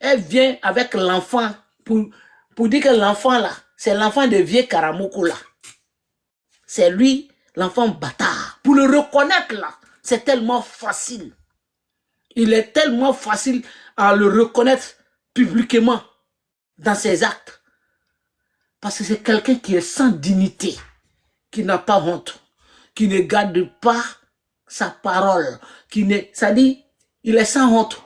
elle vient avec l'enfant pour dire que l'enfant là, c'est l'enfant de vieux Karamoko là. C'est lui, l'enfant bâtard. Pour le reconnaître là, c'est tellement facile. Il est tellement facile à le reconnaître publiquement dans ses actes. Parce que c'est quelqu'un qui est sans dignité, qui n'a pas honte, qui ne garde pas sa parole, ça dit, il est sans honte.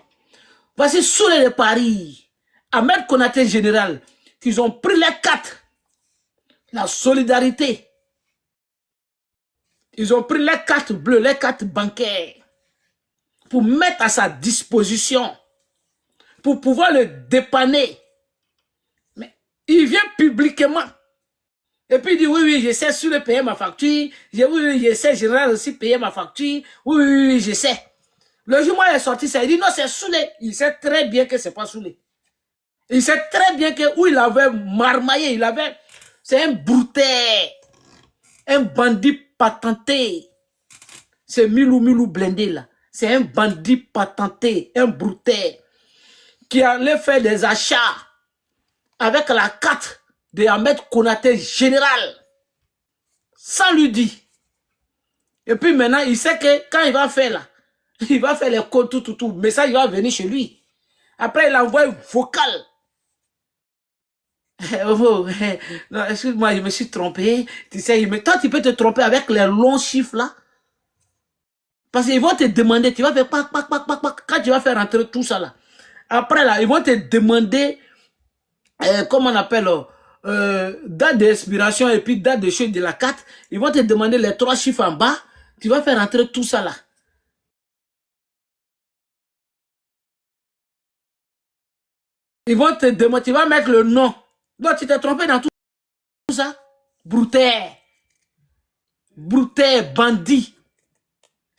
Voici Soulé de Paris, Ahmed Konaté général, qu'ils ont pris les quatre, la solidarité. Ils ont pris les cartes bleues, les cartes bancaires, pour mettre à sa disposition, pour pouvoir le dépanner. Mais il vient publiquement. Et puis il dit, oui, oui, je sais sur le payer ma facture. Oui, je sais, général aussi payer ma facture. Oui, oui, oui, je sais. Le jour où il est sorti, ça, il dit, non, c'est Soulé. Il sait très bien que c'est pas Soulé. Il sait très bien que où il avait marmaillé, c'est un brouteur, un bandit patenté. C'est Milou blindé là. C'est un bandit patenté, un brouteur, qui allait faire des achats avec la carte de Ahmed Konaté général, sans lui dire. Et puis maintenant, il sait que quand il va faire là, il va faire les comptes, tout, mais ça, il va venir chez lui. Après, il envoie un vocal. Non, excuse-moi, je me suis trompé. Tu sais, toi, tu peux te tromper avec les longs chiffres là. Parce qu'ils vont te demander, tu vas faire quand tu vas faire rentrer tout ça là. Après là, ils vont te demander, comment on appelle, date d'expiration et puis date de chute de la carte. Ils vont te demander les 3 chiffres en bas. Tu vas faire rentrer tout ça là. Ils vont te demander, tu vas mettre le nom. Donc tu t'es trompé dans tout ça. Brouteur, bandit.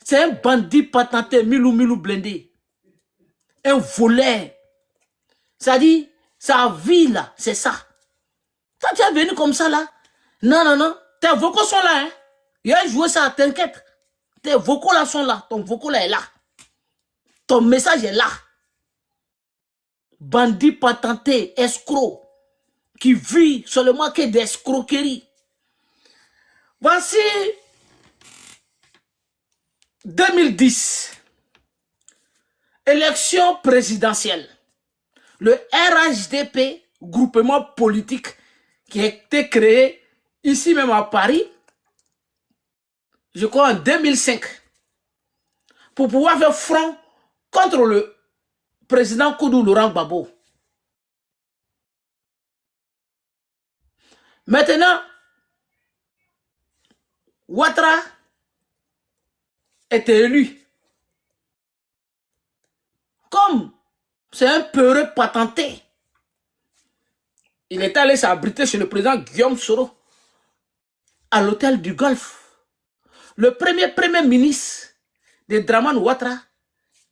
C'est un bandit patenté, Milou blindé. Un voleur. Ça dit, sa vie là, c'est ça. Toi, tu es venu comme ça là. Non. Tes vocaux sont là. Hein. Il a joué ça, t'inquiète. Tes vocaux là sont là. Ton vocal là est là. Ton message est là. Bandit patenté, escroc, qui vit seulement que d'escroquerie. Voici 2010. Élection présidentielle. Le RHDP, groupement politique qui a été créé ici même à Paris, je crois en 2005, pour pouvoir faire front contre le président Koudou Laurent Gbagbo. Maintenant, Ouattara était élu. Comme c'est un peureux patenté, il est allé s'abriter chez le président Guillaume Soro à l'hôtel du Golfe. Le premier ministre de Dramane Ouattara,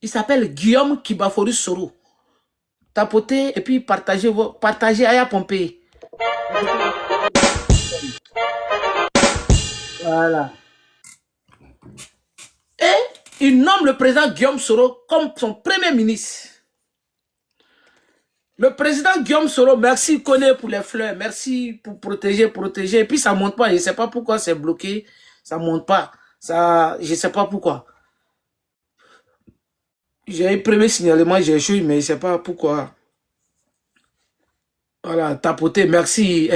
il s'appelle Guillaume Kibaforu Soro. Tapotez et puis partagez Aya Pompé. Voilà. Et il nomme le président Guillaume Soro comme son premier ministre. Le président Guillaume Soro, merci, il connaît pour les fleurs, merci pour protéger. Et puis ça ne monte pas, je ne sais pas pourquoi c'est bloqué, ça ne monte pas. Ça, je ne sais pas pourquoi. J'ai eu le premier signalement, j'ai échoué, mais je ne sais pas pourquoi. Voilà, tapoter, merci,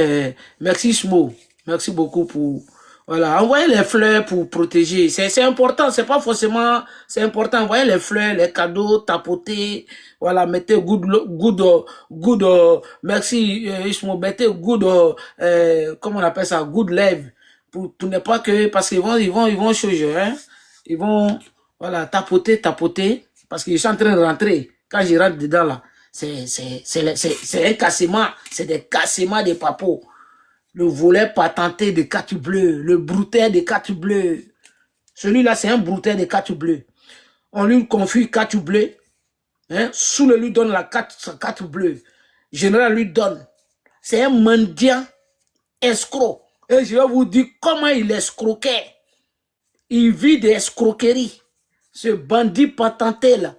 merci Smo, merci beaucoup pour, voilà, envoyer les fleurs pour protéger, c'est important, c'est pas forcément, c'est important, envoyer les fleurs, les cadeaux, tapoter, voilà, mettez merci Smo, mettez comment on appelle ça, good love, pour ne pas que, parce qu'ils vont changer, hein, ils vont, voilà, tapoter, parce qu'ils sont en train de rentrer, quand je rentre dedans là, c'est un cassement, c'est des cassements de papos. Le volet patenté de cartes bleues, le brouteur de cartes bleues. Celui-là, c'est un brouteur de cartes bleues. On lui confie cartes bleues. Hein? Soule lui donne la carte bleue. Général lui donne. C'est un mendiant escroc. Et je vais vous dire comment il escroquait. Il vit des escroqueries. Ce bandit patenté là,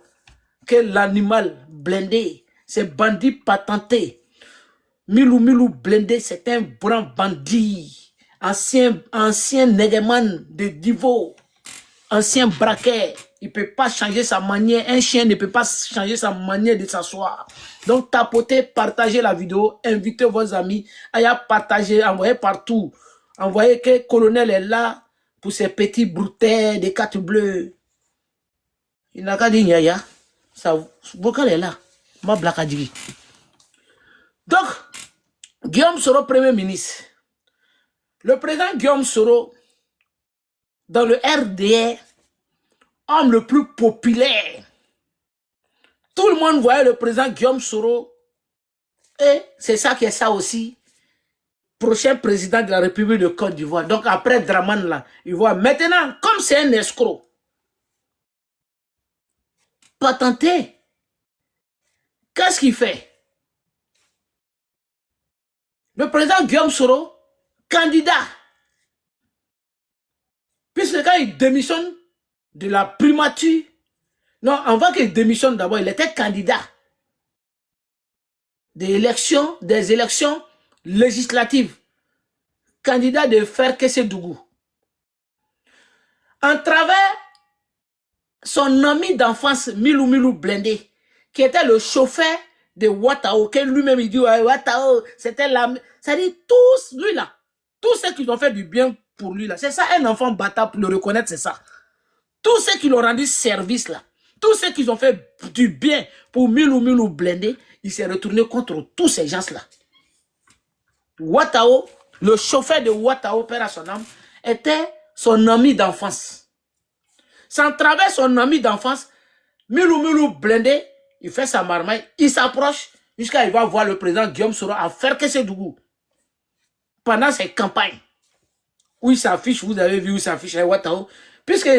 que l'animal blindé. C'est bandit patenté. Milou Blindé, c'est un grand bandit. Ancien nègreman de Divo. Ancien braquet. Il ne peut pas changer sa manière. Un chien ne peut pas changer sa manière de s'asseoir. Donc, tapotez, partagez la vidéo. Invitez vos amis. Allez partager, envoyez partout. Envoyez que le colonel est là pour ses petits broutets de cartes bleues. Il n'a qu'à dire yaya. Ça, vocal est là. Ma blague a dit. Donc, Guillaume Soro, Premier ministre. Le président Guillaume Soro, dans le RDR, homme le plus populaire. Tout le monde voyait le président Guillaume Soro. Et c'est ça qui est ça aussi. Prochain président de la République de Côte d'Ivoire. Donc après Draman là, il voit maintenant, comme c'est un escroc, patenté, qu'est-ce qu'il fait? Le président Guillaume Soro, candidat. Puisque quand il démissionne de la primature, non, avant qu'il démissionne d'abord, il était candidat des élections législatives. Candidat de Ferkessédougou. En travers son ami d'enfance, Milou Blindé, qui était le chauffeur de Ouattao, que lui-même il dit, Ouattao, c'était la... C'est-à-dire tous, lui là, tous ceux qui ont fait du bien pour lui là, c'est ça, un enfant bâtard pour le reconnaître, c'est ça. Tous ceux qui l'ont rendu service là, tous ceux qui ont fait du bien pour Milou Blindé, il s'est retourné contre tous ces gens-là. Ouattao, le chauffeur de Ouattao, père à son âme, était son ami d'enfance. Sans travers son ami d'enfance, Milou Blindé, il fait sa marmaille, il s'approche jusqu'à il va voir le président Guillaume Soro à Ferkessédougou pendant ses campagnes. Où il s'affiche, vous avez vu où il s'affiche à Ouattao, puisque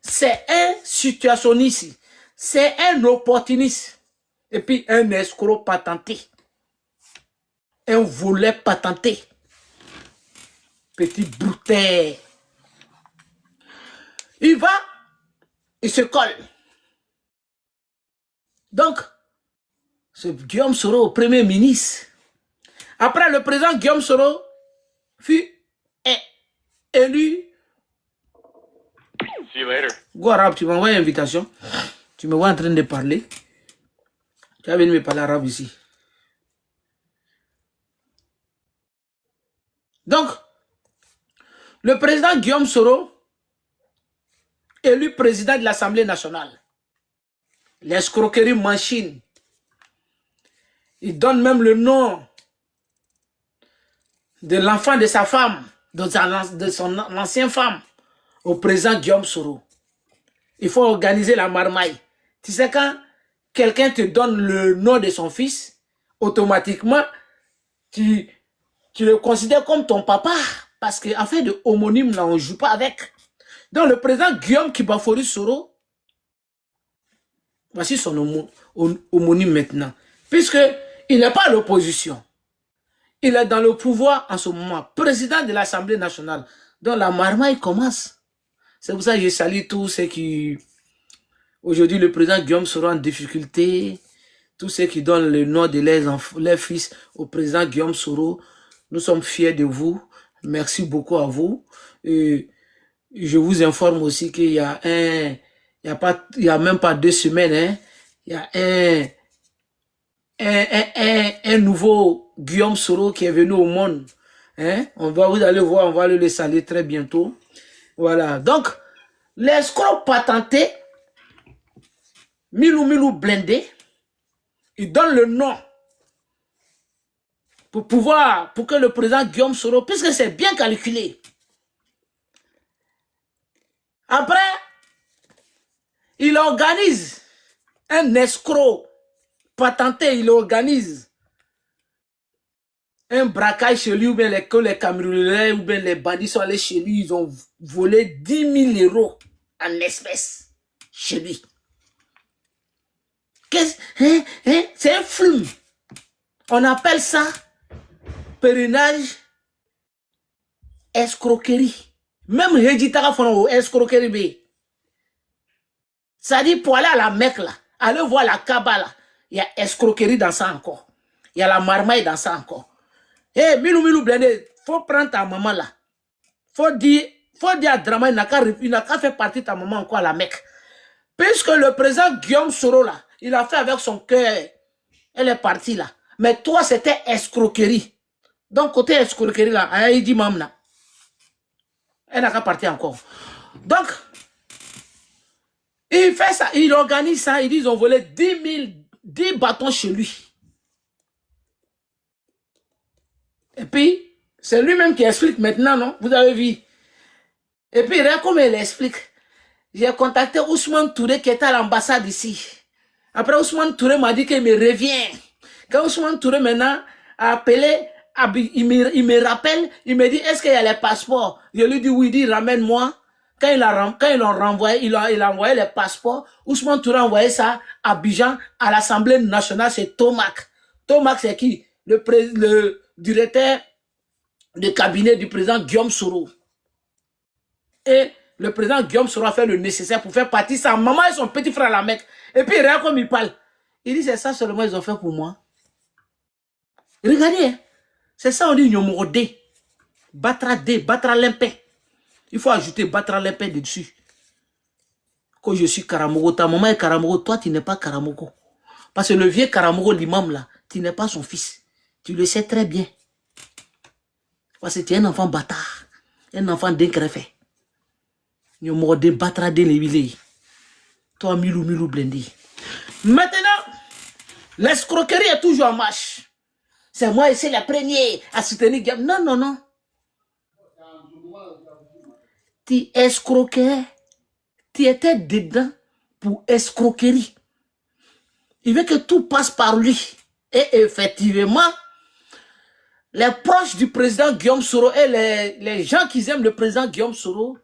c'est un situationniste, c'est un opportuniste, et puis un escroc patenté, un volet patenté, petit broutet. Il va, il se colle. Donc, ce Guillaume Soro, Premier ministre. Après, le président Guillaume Soro fut élu. See you later. Go arabe, tu m'envoies une invitation. Tu me vois en train de parler. Tu vas venir me parler arabe ici. Donc, le président Guillaume Soro, élu président de l'Assemblée nationale. L'escroquerie machine. Il donne même le nom de l'enfant de sa femme, de son ancienne femme, au président Guillaume Soro. Il faut organiser la marmaille. Tu sais, quand quelqu'un te donne le nom de son fils, automatiquement, tu le considères comme ton papa. Parce qu'en fait, de homonyme, là, on ne joue pas avec. Donc, le président Guillaume Kibafori Soro, voici son homonyme maintenant. Puisqu'il n'est pas à l'opposition. Il est dans le pouvoir en ce moment. Président de l'Assemblée nationale. Donc, la marmaille commence. C'est pour ça que je salue tous ceux qui... Aujourd'hui, le président Guillaume sera en difficulté. Tous ceux qui donnent le nom de leurs fils au président Guillaume Soro. Nous sommes fiers de vous. Merci beaucoup à vous. Et je vous informe aussi qu'il y a il y a même pas 2 semaines, hein, il y a un nouveau Guillaume Soro qui est venu au monde. Hein? Vous allez voir, on va le saluer très bientôt. Voilà. Donc, l'escroc patenté, Milou Blindé, il donne le nom pour que le président Guillaume Soro, puisque c'est bien calculé. Après, il organise un escroc patenté, il organise un braquage chez lui, ou bien les Camerounais, ou bien les bandits sont allés chez lui, ils ont volé 10 000 euros en espèces chez lui. C'est un flux. On appelle ça pèlerinage, escroquerie. Même Hedjitara font escroquerie. Ça dit pour aller à la Mecque là, aller voir la Kaaba là. Il y a escroquerie dans ça encore. Il y a la marmaille dans ça encore. Eh, Milou Blindé, faut prendre ta maman là. Faut dire à Dramane, il n'a qu'à faire partie de ta maman encore à la Mecque. Puisque le président Guillaume Soro là, il a fait avec son cœur. Elle est partie là. Mais toi, c'était escroquerie. Donc, côté escroquerie là, il dit Mamna. Elle n'a qu'à partir encore. Donc, il fait ça, il organise ça, il dit ils ont volé 10 bâtons chez lui. Et puis, c'est lui-même qui explique maintenant, non? Vous avez vu. Et puis, regarde comment il explique. J'ai contacté Ousmane Touré qui était à l'ambassade ici. Après, Ousmane Touré m'a dit qu'il me revient. Quand Ousmane Touré maintenant a appelé, il me rappelle, il me dit, est-ce qu'il y a les passeports? Je lui dis, oui, il dit, ramène-moi. Quand ils l'ont renvoyé, il a envoyé les passeports. Ousmane Touré a envoyé ça à Abidjan, à l'Assemblée nationale, c'est Tomac. Tomac, c'est qui? Le directeur de cabinet du président Guillaume Soro. Et le président Guillaume Soro a fait le nécessaire pour faire partie sa maman et son petit frère à la Mecque. Et puis, regarde comme il parle. Il dit, c'est ça seulement ils ont fait pour moi. Regardez, c'est ça on dit Nyomorode. Batra limpin. Il faut ajouter Batra limpin dessus. Quand je suis Karamogo, ta maman est Karamogo, toi tu n'es pas Karamogo. Parce que le vieux Karamogo, l'imam là, tu n'es pas son fils. Tu le sais très bien. Parce que tu es un enfant bâtard. Un enfant d'incréfait. Nyomorode Batra de l'huile. Toi, Milou Blindé. Maintenant, l'escroquerie est toujours en marche. C'est moi et c'est la première à soutenir Guillaume. Non. Tu escroquais. Tu étais dedans pour escroquerie. Il veut que tout passe par lui. Et effectivement, les proches du président Guillaume Soro et les gens qui aiment le président Guillaume Soro,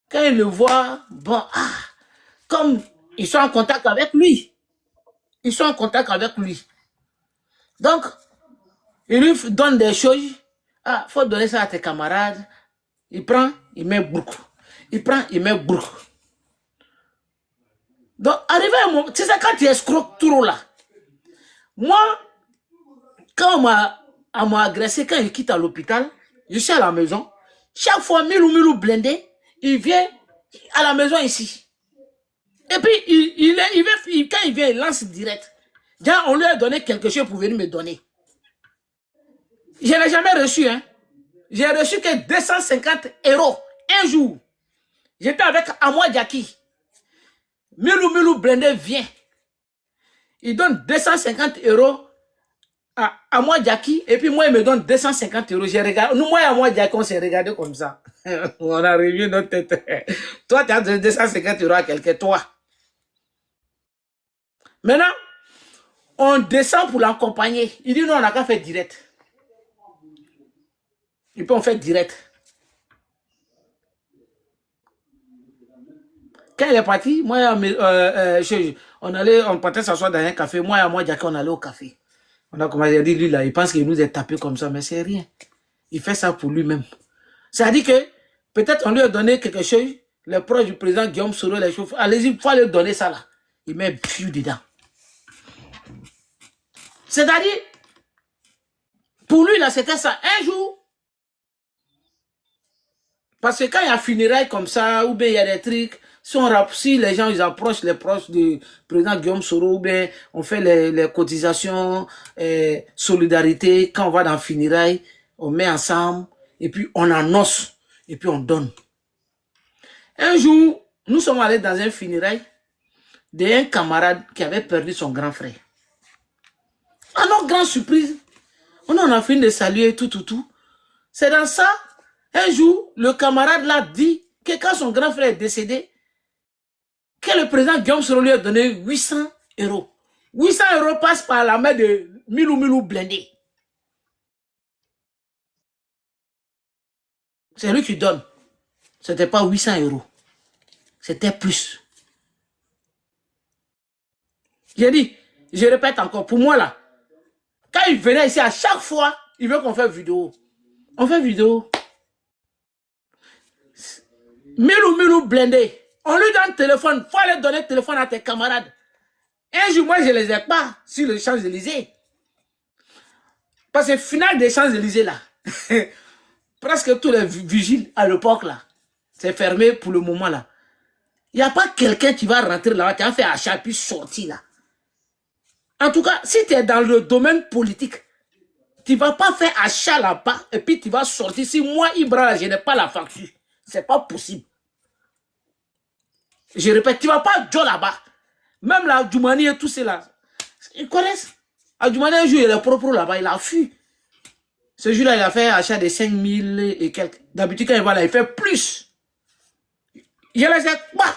quand ils le voient, bon, comme ils sont en contact avec lui. Ils sont en contact avec lui. Donc, il lui donne des choses. Ah, il faut donner ça à tes camarades. Il prend, il met beaucoup. Il prend, il met beaucoup. Donc, arrivé à un moment, tu sais, quand tu escroques trop là, moi, quand on m'a agressé, quand il quitte à l'hôpital, je suis à la maison. Chaque fois, Milou Blindé, il vient à la maison ici. Et puis, quand il vient, il lance direct. Déjà, on lui a donné quelque chose pour venir me donner. Je n'ai jamais reçu, hein. J'ai reçu que 250 € un jour. J'étais avec Amoa Diaki. Milou Blindé vient. Il donne 250 € à Amoa Diaki et puis moi, il me donne 250 €. J'ai regardé. Nous, moi et Amoa Diaki, on s'est regardé comme ça. On a revu notre tête. Toi, tu as donné 250 € à quelqu'un, toi. Maintenant, on descend pour l'accompagner. Il dit non, on n'a qu'à faire direct. Et puis on fait direct. Quand il est parti, moi, on partait s'asseoir dans un café. Moi et moi, Jacques, on allait au café. On a commencé à dire, lui là, il pense qu'il nous est tapé comme ça, mais c'est rien. Il fait ça pour lui-même. C'est-à-dire que peut-être on lui a donné quelque chose, les proches du président Guillaume Soro, les chauffeurs, allez-y, il faut aller donner ça là. Il met piou dedans. C'est-à-dire, pour lui là, c'était ça. Un jour, parce que quand il y a funérailles comme ça, ou bien il y a des trucs, si les gens ils approchent les proches du président Guillaume Soro, ou bien on fait les cotisations, solidarité, quand on va dans funérailles, on met ensemble, et puis on annonce, et puis on donne. Un jour, nous sommes allés dans un funérail d'un camarade qui avait perdu son grand frère. À notre grande surprise, on en a fini de saluer tout. C'est dans ça, un jour, le camarade là dit que quand son grand frère est décédé, que le président Guillaume Soro lui a donné 800 €. 800 € passent par la main de Milou Blindé. C'est lui qui donne. Ce n'était pas 800 €. C'était plus. J'ai dit, je répète encore, pour moi là, quand il venait ici, à chaque fois, il veut qu'on fasse vidéo. On fait vidéo. Milou Blindé. On lui donne le téléphone. Il faut aller donner le téléphone à tes camarades. Un jour, moi, je ne les ai pas sur les Champs-Élysées. Parce que final des Champs-Élysées, là, presque tous les vigiles à l'époque, là, c'est fermé pour le moment, là. Il n'y a pas quelqu'un qui va rentrer là, qui va faire achat puis sortir, là. En tout cas, si tu es dans le domaine politique, tu ne vas pas faire achat là-bas et puis tu vas sortir. Si moi, Ibra, je n'ai pas la facture, ce n'est pas possible. Je répète, tu ne vas pas Joe là-bas. Même la Djoumani et tout cela, ils connaissent. Djoumani, un jour, il est propre là-bas, il a fui. Ce jour-là, il a fait achat de 5 000 et quelques. D'habitude, quand il va là, il fait plus. Je les ai pas.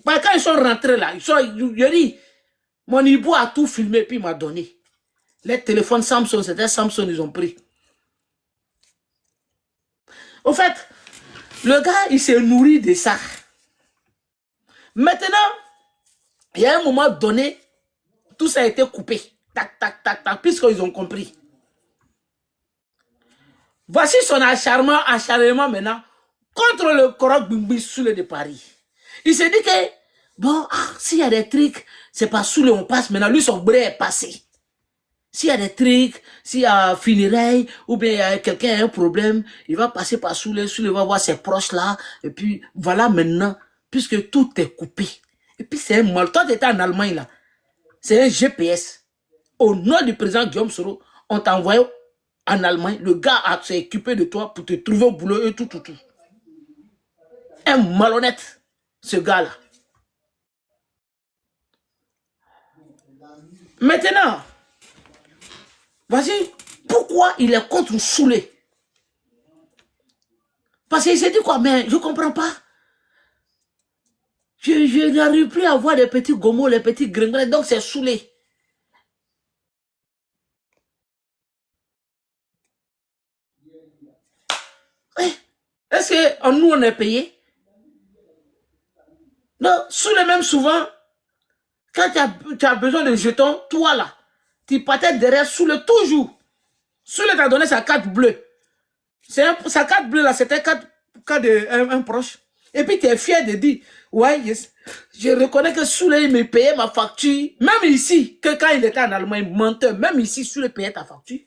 Quand ils sont rentrés là, je dis, mon Ibo a tout filmé puis il m'a donné. Les téléphones Samsung, c'était Samsung, ils ont pris. Au fait, le gars, il s'est nourri de ça. Maintenant, il y a un moment donné, tout ça a été coupé. Tac, tac, tac, tac, puisqu'ils ont compris. Voici son acharnement maintenant contre le Korok Bimbi Soule de Paris. Il s'est dit que, bon, s'il y a des trucs, c'est pas Soule, on passe maintenant. Lui, son bré est passé. S'il y a des trucs, s'il y a funérailles, ou bien quelqu'un a un problème, il va passer par Soule, Soule va voir ses proches là, et puis voilà maintenant, puisque tout est coupé. Et puis c'est un mal. Toi, tu étais en Allemagne là. C'est un GPS. Au nom du président Guillaume Soro, on t'a envoyé en Allemagne. Le gars s'est occupé de toi pour te trouver au boulot et tout. Un malhonnête, ce gars-là. Maintenant, voici pourquoi il est contre Soulé. Parce qu'il s'est dit quoi, mais je ne comprends pas. Je n'arrive plus à voir les petits gomos, les petits gringoles, donc c'est Soulé. Est-ce que nous, on est payé? Non, Soulé même souvent, quand tu as besoin de jetons, toi là, tu partais derrière Soulé toujours. Soulé t'a donné sa carte bleue. Sa carte bleue là, c'était carte d'un proche. Et puis tu es fier de dire, ouais, yes, je reconnais que Soulé me payait ma facture. Même ici, que quand il était en Allemagne, menteur, même ici, Soulé payait ta facture.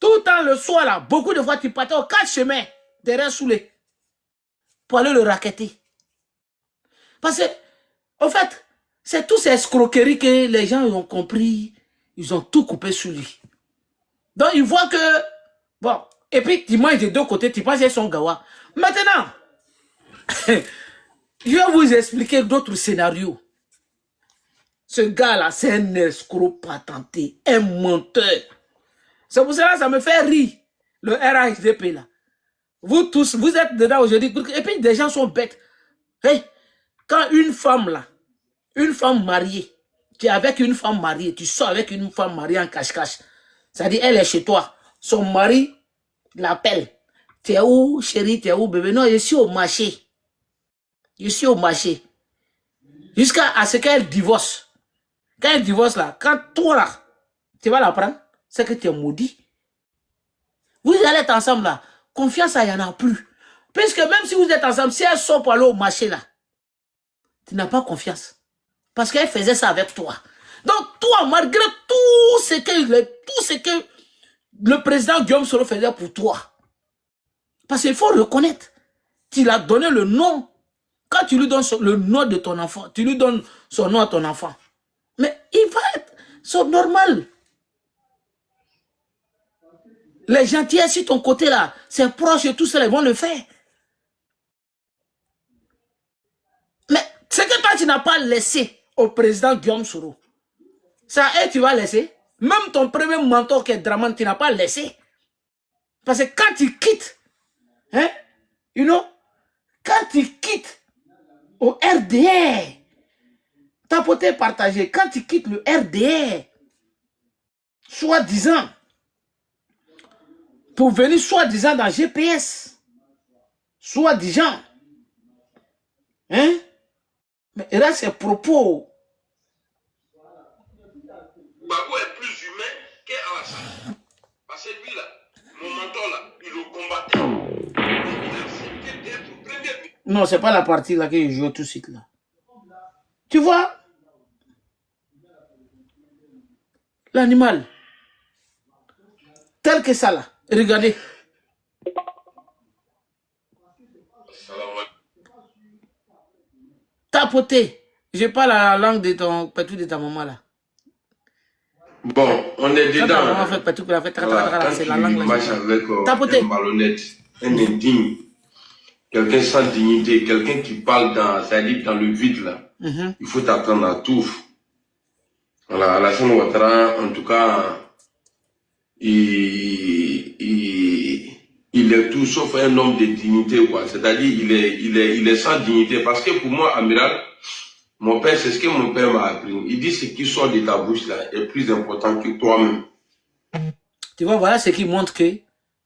Tout le temps le soir là, beaucoup de fois tu partais aux 4 chemins derrière Soulé pour aller le raqueter. Parce que, en fait, c'est toutes ces escroqueries que les gens ont compris, ils ont tout coupé sous lui. Donc ils voient que, bon, et puis tu manges de deux côtés, tu penses qu'ils sont gawa. Maintenant, je vais vous expliquer d'autres scénarios. Ce gars-là, c'est un escroc patenté, un menteur. C'est pour cela que ça me fait rire, le RHDP là. Vous tous, vous êtes dedans aujourd'hui, et puis des gens sont bêtes. Hey, quand une femme là, une femme mariée, tu es avec une femme mariée, tu sors avec une femme mariée en cache-cache, c'est-à-dire elle est chez toi, son mari l'appelle. Tu es où, chérie, tu es où, bébé? Non, je suis au marché. Je suis au marché. Jusqu'à ce qu'elle divorce. Quand elle divorce là, quand toi là, tu vas la prendre, c'est que tu es maudit. Vous allez être ensemble là, confiance, il n'y en a plus. Puisque même si vous êtes ensemble, si elle sort pour aller au marché là, tu n'as pas confiance. Parce qu'elle faisait ça avec toi. Donc toi, malgré tout ce que le président Guillaume Soro faisait pour toi, parce qu'il faut reconnaître, tu lui as donné le nom. Quand tu lui donnes le nom de ton enfant, tu lui donnes son nom à ton enfant. Mais il va être, c'est normal. Les gentillesses sur ton côté là, ses proches et tout ça, ils vont le faire. Mais ce que toi tu n'as pas laissé au président Guillaume Soro, ça, tu vas laisser. Même ton premier mentor qui est Draman, tu n'as pas laissé. Parce que quand tu quittes, hein, you know, quand tu quittes au RDR, t'as poté partagé, quand tu quittes le RDR, soi-disant, pour venir soi-disant dans GPS, soi-disant, hein, mais il reste ses propos. Babou est plus humain qu'Alassane. Parce que lui là, mon mentor là, il le combattait. Il a accepté d'être premier. Non, c'est pas la partie là que je joue tout de suite là. Tu vois, L'animal. Tel que ça là. Regardez. Tapoter. Je parle la langue de ton petit de ta maman là. Bon, on est Quand ta dedans. maman Là. fait petit, la fait Voilà, quand c'est tu la langue là. marches avec Tapoter. un malhonnête, un indigne, quelqu'un sans dignité, quelqu'un qui parle dans le vide là, il faut t'attendre à tout. Voilà, Alassane Ouattara, en tout cas, il est tout sauf un homme de dignité, quoi. C'est-à-dire, il est sans dignité. Parce que pour moi, amiral, mon père, c'est ce que mon père m'a appris. Il dit ce qui sort de ta bouche là est plus important que toi-même. Tu vois, voilà ce qui montre que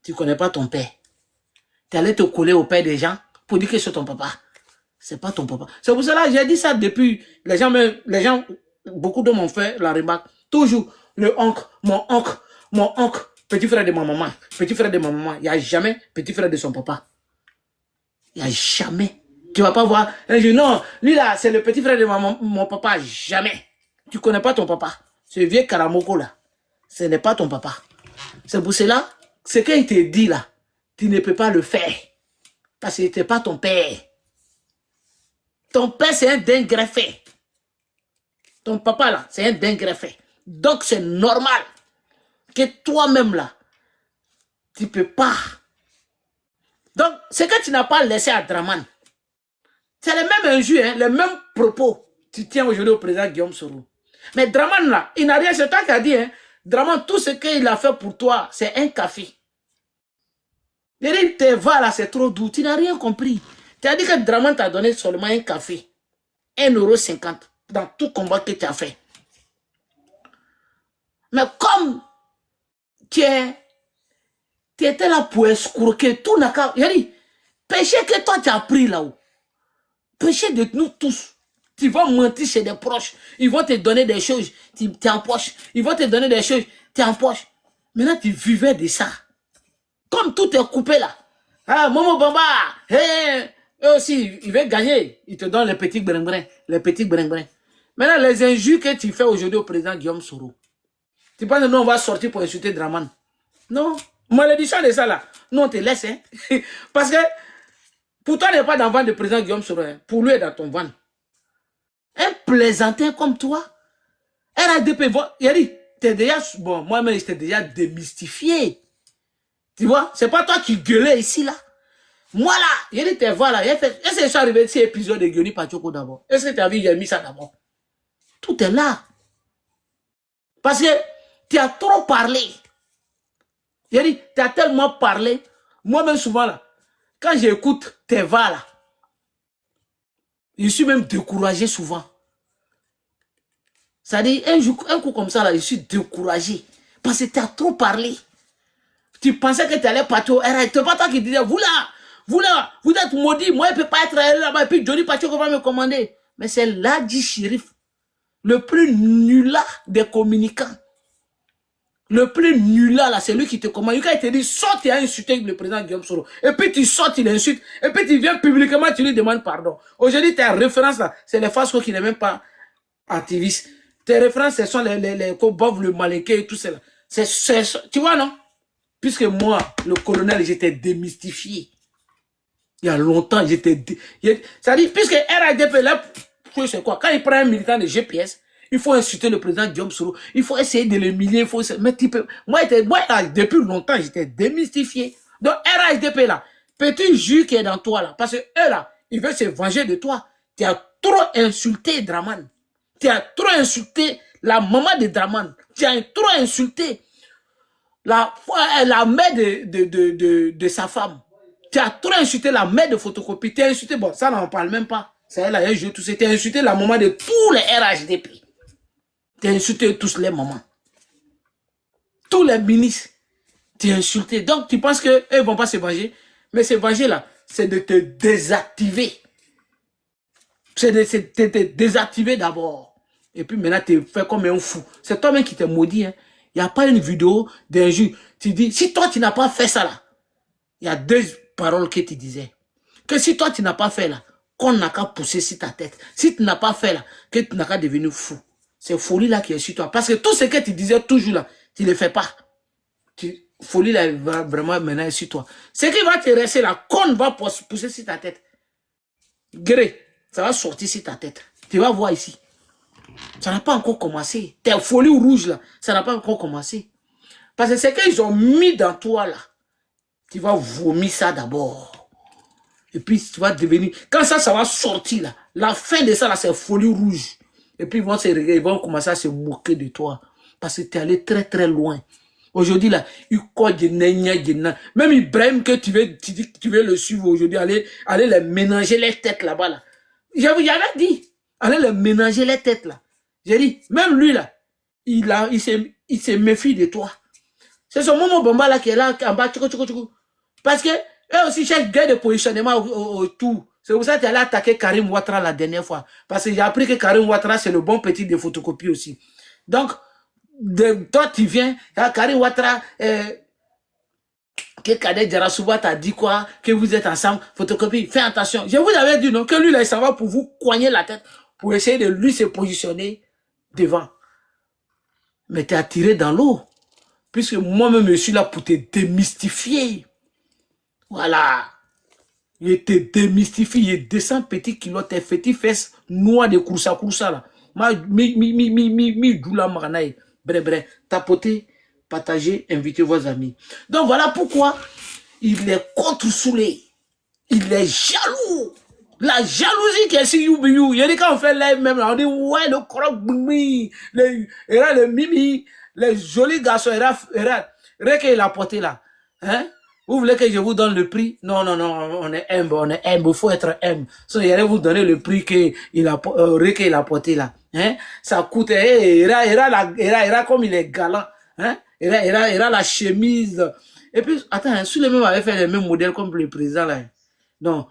tu ne connais pas ton père. Tu allais te coller au père des gens pour dire que c'est ton papa. C'est pas ton papa. C'est pour cela que j'ai dit ça depuis. Les gens, beaucoup de m'ont fait la remarque. Toujours, le oncle, mon oncle, petit frère de ma maman, petit frère de ma maman. Il n'y a jamais petit frère de son papa. Il n'y a jamais. Tu ne vas pas voir. Un jour, non, lui là, c'est le petit frère de mon papa. Jamais. Tu ne connais pas ton papa. Ce vieux Karamoko là, ce n'est pas ton papa. C'est pour cela, ce qu'il te dit là, tu ne peux pas le faire. Parce que ce n'était pas ton père. Ton père, c'est un dingue greffé. Ton papa, là, c'est un dingue greffé. Donc, c'est normal que toi-même, là, tu ne peux pas. Donc, ce que tu n'as pas laissé à Draman, c'est le même injure, hein, le même propos. Tu tiens aujourd'hui au président Guillaume Soro. Mais Draman, là, il n'a rien, c'est toi qui as dit, hein. Draman, tout ce qu'il a fait pour toi, c'est un café. Les tes va là, c'est trop doux. Tu n'as rien compris. Tu as dit que Draman t'a donné seulement un café. 1,50 € dans tout combat que tu as fait. Mais comme tu étais là pour escroquer, tout n'a qu'à... Il a dit, péché que toi tu as pris là-haut. Péché de nous tous. Tu vas mentir chez des proches. Ils vont te donner des choses, tu es en poche. Ils vont te donner des choses, tu es en poche. Maintenant, tu vivais de ça. Comme tout est coupé là. Ah, Momo Bamba, hey, eux aussi, ils veulent gagner. Ils te donnent les petits brin-brin. Les petits brin-brin. Maintenant, les injures que tu fais aujourd'hui au président Guillaume Soro. Tu penses que nous, on va sortir pour insulter Draman? Non. Malédiction de ça là. Non, on te laisse. Hein? Parce que pour toi, il n'est pas dans le ventre du président Guillaume Soro. Hein? Pour lui, il est dans ton ventre. Un plaisantin comme toi. RADP, il a dit, t'es déjà, bon, moi-même, j'étais déjà démystifié. Tu vois, c'est pas toi qui gueulais ici, là. Moi, là, il a dit, t'es voilà. Est-ce que je suis arrivé ici, épisode de Guioni Pachoko d'abord? Est-ce que tu as vu, j'ai mis ça d'abord? Tout est là. Parce que tu as trop parlé. Il a dit, tu as tellement parlé. Moi-même, souvent, là, quand j'écoute tes va, là, je suis même découragé souvent. Ça dit, un coup comme ça, là, je suis découragé. Parce que tu as trop parlé. Tu pensais que tu allais partir au RAI. Ce n'est pas toi qui disais, vous êtes maudits. Moi, je ne peux pas être là-bas. Et puis, Johnny Pacheco va me commander. Mais c'est Ladji Chérif, le plus nulard des communicants. Le plus nulard, là, c'est lui qui te commande. Quand il te dit, saute et a insulté le président Guillaume Soro. Et puis, tu sautes, il insulte. Et puis, tu viens publiquement, tu lui demandes pardon. Aujourd'hui, tes références, là, c'est les Fasco qui n'est même pas activiste. Tes références, ce sont les Kobov, le Malinké et tout cela. Tu vois, non? Puisque moi, le colonel, j'étais démystifié. Il y a longtemps, j'étais... C'est-à-dire, puisque RADP, là, c'est quoi? Quand il prend un militant de GPS, il faut insulter le président Guillaume Soro. Il faut essayer de l'humilier. Mais moi, là, depuis longtemps, j'étais démystifié. Donc, RADP, là, petit jus qui est dans toi, là. Parce que eux, là, ils veulent se venger de toi. Tu as trop insulté Draman. Tu as trop insulté la maman de Draman. Tu as trop insulté la mère de sa femme. Tu as trop insulté la mère de photocopie. Tu as insulté, bon, ça n'en parle même pas. C'est elle, elle a joué tout ça. Tu as insulté la maman de tous les RHDP. Tu as insulté tous les mamans. Tous les ministres. Tu as insulté. Donc, tu penses qu'eux ne vont pas se venger. Mais se venger là, c'est de te désactiver. C'est de te désactiver d'abord. Et puis maintenant, tu fais comme un fou. C'est toi-même qui t'es maudit. Hein. Il n'y a pas une vidéo d'injure. Tu dis, si toi, tu n'as pas fait ça là, il y a deux paroles que tu disais. Que si toi, tu n'as pas fait là, qu'on n'a qu'à pousser sur ta tête. Si tu n'as pas fait là, que tu n'as qu'à devenir fou. C'est folie là qui est sur toi. Parce que tout ce que tu disais toujours là, tu ne le fais pas. Folie là va vraiment maintenant sur toi. Ce qui va te rester là, con va pousser sur ta tête. Gré, ça va sortir sur ta tête. Tu vas voir ici. Ça n'a pas encore commencé. Tes folies rouges là, ça n'a pas encore commencé. Parce que c'est qu'ils ont mis dans toi là. Tu vas vomir ça d'abord. Et puis tu vas devenir... Quand ça va sortir là, la fin de ça là, c'est folie rouge. Et puis ils vont commencer à se moquer de toi. Parce que tu es allé très très loin. Aujourd'hui là, même Ibrahim que tu dis que tu veux le suivre aujourd'hui, aller les ménager les têtes là-bas là. J'avais dit, allez les ménager les têtes là. J'ai dit, même lui là, il se méfie de toi. C'est son Momo Bamba là qui est là en bas, parce que eux aussi cherchent gain de positionnement autour. C'est pour ça que tu allé attaquer Karim Ouattara la dernière fois. Parce que j'ai appris que Karim Ouattara c'est le bon petit de photocopie aussi. Donc, toi tu viens, Karim Ouattara, que Kader Djarasouba t'a dit quoi, que vous êtes ensemble, photocopie, fais attention. Je vous avais dit non, que lui là il s'en va pour vous coigner la tête, pour essayer de lui se positionner devant. Mais tu es attiré dans l'eau. Puisque moi-même je suis là pour te démystifier. Voilà. Il te démystifie, il descend petit kilo, tes petits fesses noires de coursa là. Mi doula maranaï. Bref, tapoter, partager, inviter vos amis. Donc voilà pourquoi il est contre Soulé. Il est jaloux. La jalousie qui est sur Youbiou. Il y a des quand on fait live même, on dit ouais, le croc boumi, le mimi, les jolis garçons, rien qu'il a porté là. Hein? Vous voulez que je vous donne le prix? Non, on est humble, il faut être humble. So, il allait vous donner le prix qu'il a porté là. Hein? Ça coûte, comme il est galant. Hein? Il a la chemise. Et puis, attends, Souleymane avait fait les mêmes modèles comme le président là. Non,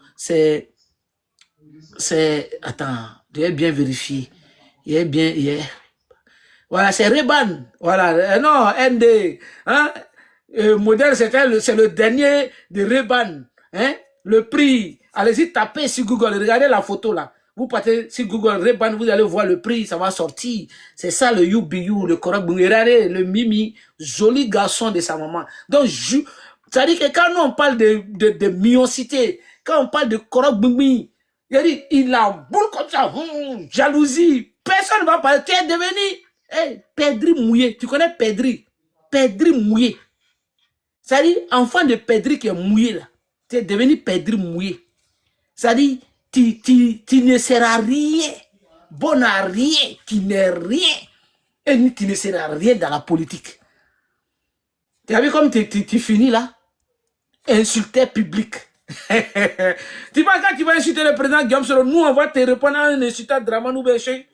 attends, tu es bien vérifié. Voilà, c'est Reban. Voilà, non, ND. Hein? Modèle, c'est le dernier de Reban. Hein? Le prix. Allez-y, tapez sur Google. Regardez la photo là. Vous partez sur Google Reban, vous allez voir le prix, ça va sortir. C'est ça le UBU, le Korok Bungérare, le Mimi, joli garçon de sa maman. Donc, ça dit que quand nous on parle de mioncité, quand on parle de Korok Bungmi, il a boule comme ça, jalousie. Personne ne va parler. Tu es devenu Pedri mouillé. Tu connais Pedri? Pedri mouillé. Ça dit, enfant de Pedri qui est mouillé là. Tu es devenu Pedri mouillé. Ça dit, tu ne seras rien. Bon à rien. Tu n'es rien. Et tu ne seras rien dans la politique. Tu as vu comme tu finis là? Insulté public. Tu vois, quand tu vas insulter le président Guillaume Soro, nous on va te répondre à un insultant Dramanou Béché.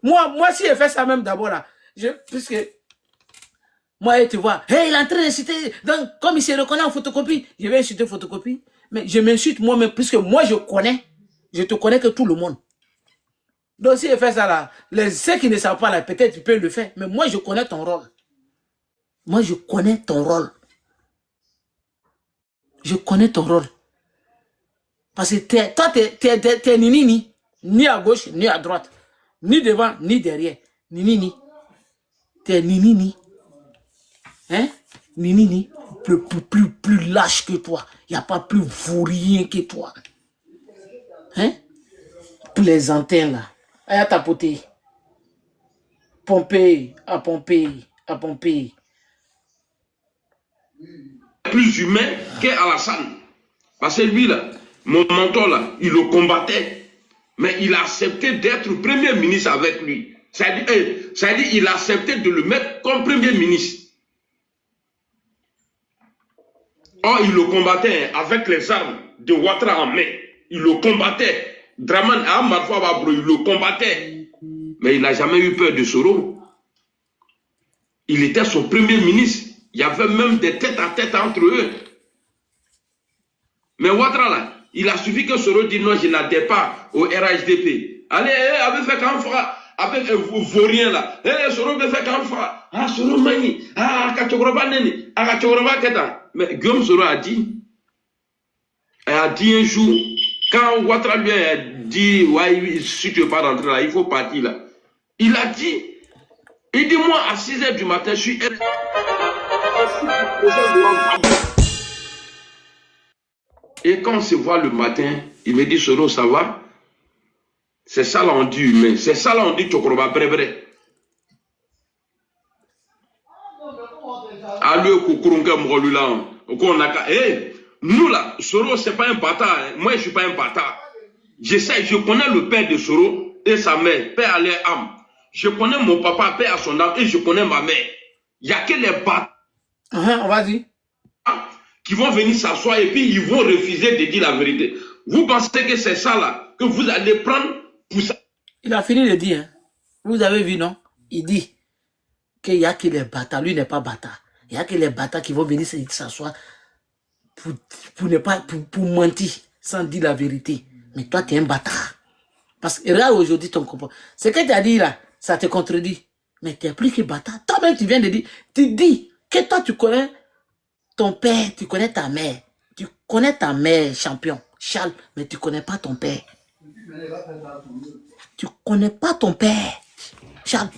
Moi, si je fais ça même d'abord là, puisque moi, tu vois, hey, il est en train d'insulter, donc comme il se reconnaît en photocopie, je vais insulter photocopie, mais je m'insulte moi-même, puisque moi je te connais que tout le monde. Donc si je fais ça là, ceux qui ne savent pas là, peut-être tu peux le faire, mais moi je connais ton rôle. Moi je connais ton rôle. Je connais ton rôle. Parce que toi, t'es ni à gauche, ni à droite. Ni devant, ni derrière. Ni. T'es ni. Hein? Ni. Plus lâche que toi. Il n'y a pas plus vaurien que toi. Hein? Plaisantin là. À tapoter. Pomper. Plus humain qu'Alassane. Parce que lui là, mon mentor là, il le combattait. Mais il a accepté d'être premier ministre avec lui. C'est-à-dire, il a accepté de le mettre comme premier ministre. Or, il le combattait avec les armes de Ouattara en main. Il le combattait. Draman Amarfa Babro, il le combattait. Mais il n'a jamais eu peur de Soro. Il était son premier ministre. Il y avait même des têtes à tête entre eux. Mais Ouattara là, il a suffi que Soro dise non, je n'adhère pas au RHDP. Allez, avec fait qu'un fera, avec un vaurien là. Soro veut faire qu'un fera. Ah, Soro mani. Ah, Kachokoroba neni. Ah, Kachokoroba keta. Mais Guillaume Soro a dit un jour, quand Ouattara lui a dit, ouais, si tu ne veux pas rentrer là, il faut partir là. Il a dit, Il dit, moi, à 6 h du matin, je suis... Et quand on se voit le matin, il me dit, Soro, ça va? C'est ça là, on dit humain. C'est ça là, on dit Chokoroba Brebre. Allo Kukurunga Mrolula. Nous là, Soro, c'est pas un bâtard. Hein. Moi, je suis pas un bâtard. Je connais le père de Soro et sa mère, père à leur âme. Je connais mon papa, père à son âme, et je connais ma mère. Il n'y a que les bâtards vas-y. qui vont venir s'asseoir et puis ils vont refuser de dire la vérité. Vous pensez que c'est ça là, que vous allez prendre pour ça? Il a fini de dire. Hein. Vous avez vu, non? Il dit qu'il n'y a que les bâtards. Lui n'est pas bâtard. Il n'y a que les bâtards qui vont venir s'asseoir pour mentir sans dire la vérité. Mais toi, tu es un bâtard. Parce que là, aujourd'hui, ton comportement. Ce que tu as dit là, ça te contredit. Mais tu n'es plus que bâtard. Toi-même, tu viens de dire. Tu dis que toi, tu connais ton père, tu connais ta mère. Tu connais ta mère, champion, Charles, mais tu ne connais pas ton père. Tu ne connais pas ton père, Charles.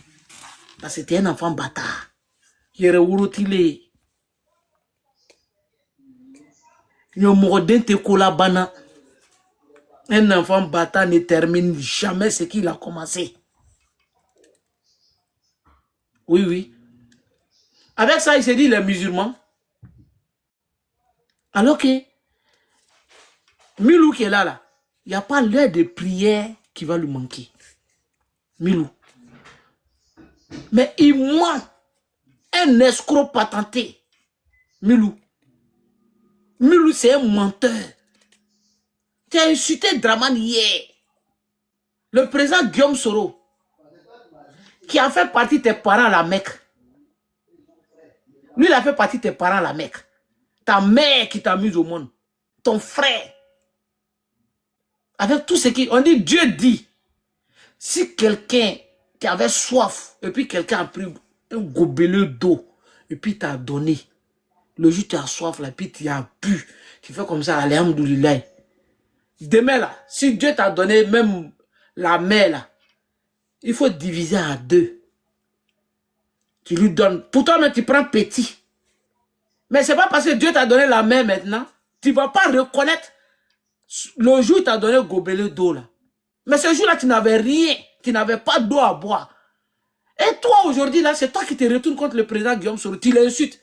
Parce que tu es un enfant bâtard. Yereurutile. Un enfant bâtard ne termine jamais ce qu'il a commencé. Oui, oui. Avec ça, il s'est dit les musulmans. Alors que Milou qui est là, il n'y a pas l'heure de prière qui va lui manquer. Milou. Mais il ment. Un escroc patenté. Milou. Milou, c'est un menteur. Tu as insulté Dramane hier. Le président Guillaume Soro, qui a fait partie de tes parents à la Mecque. Lui, il a fait partie de tes parents à la Mecque. Ta mère qui t'a mis au monde. Ton frère. Avec tout ce qui... On dit, Dieu dit, si quelqu'un qui avait soif, et puis quelqu'un a pris un gobelet d'eau, et puis t'a donné, le jour tu as soif, là, puis tu as bu, tu fais comme ça, alhamdoulilah. Demain, là, si Dieu t'a donné même la mer, là, il faut diviser en deux. Tu lui donnes. Pour toi, mais tu prends petit. Mais ce n'est pas parce que Dieu t'a donné la mer maintenant, tu ne vas pas reconnaître le jour où il t'a donné le gobelet d'eau, là. Mais ce jour-là, tu n'avais rien. Tu n'avais pas d'eau à boire. Et toi, aujourd'hui, là, c'est toi qui te retournes contre le président Guillaume Soro. Tu l'insultes.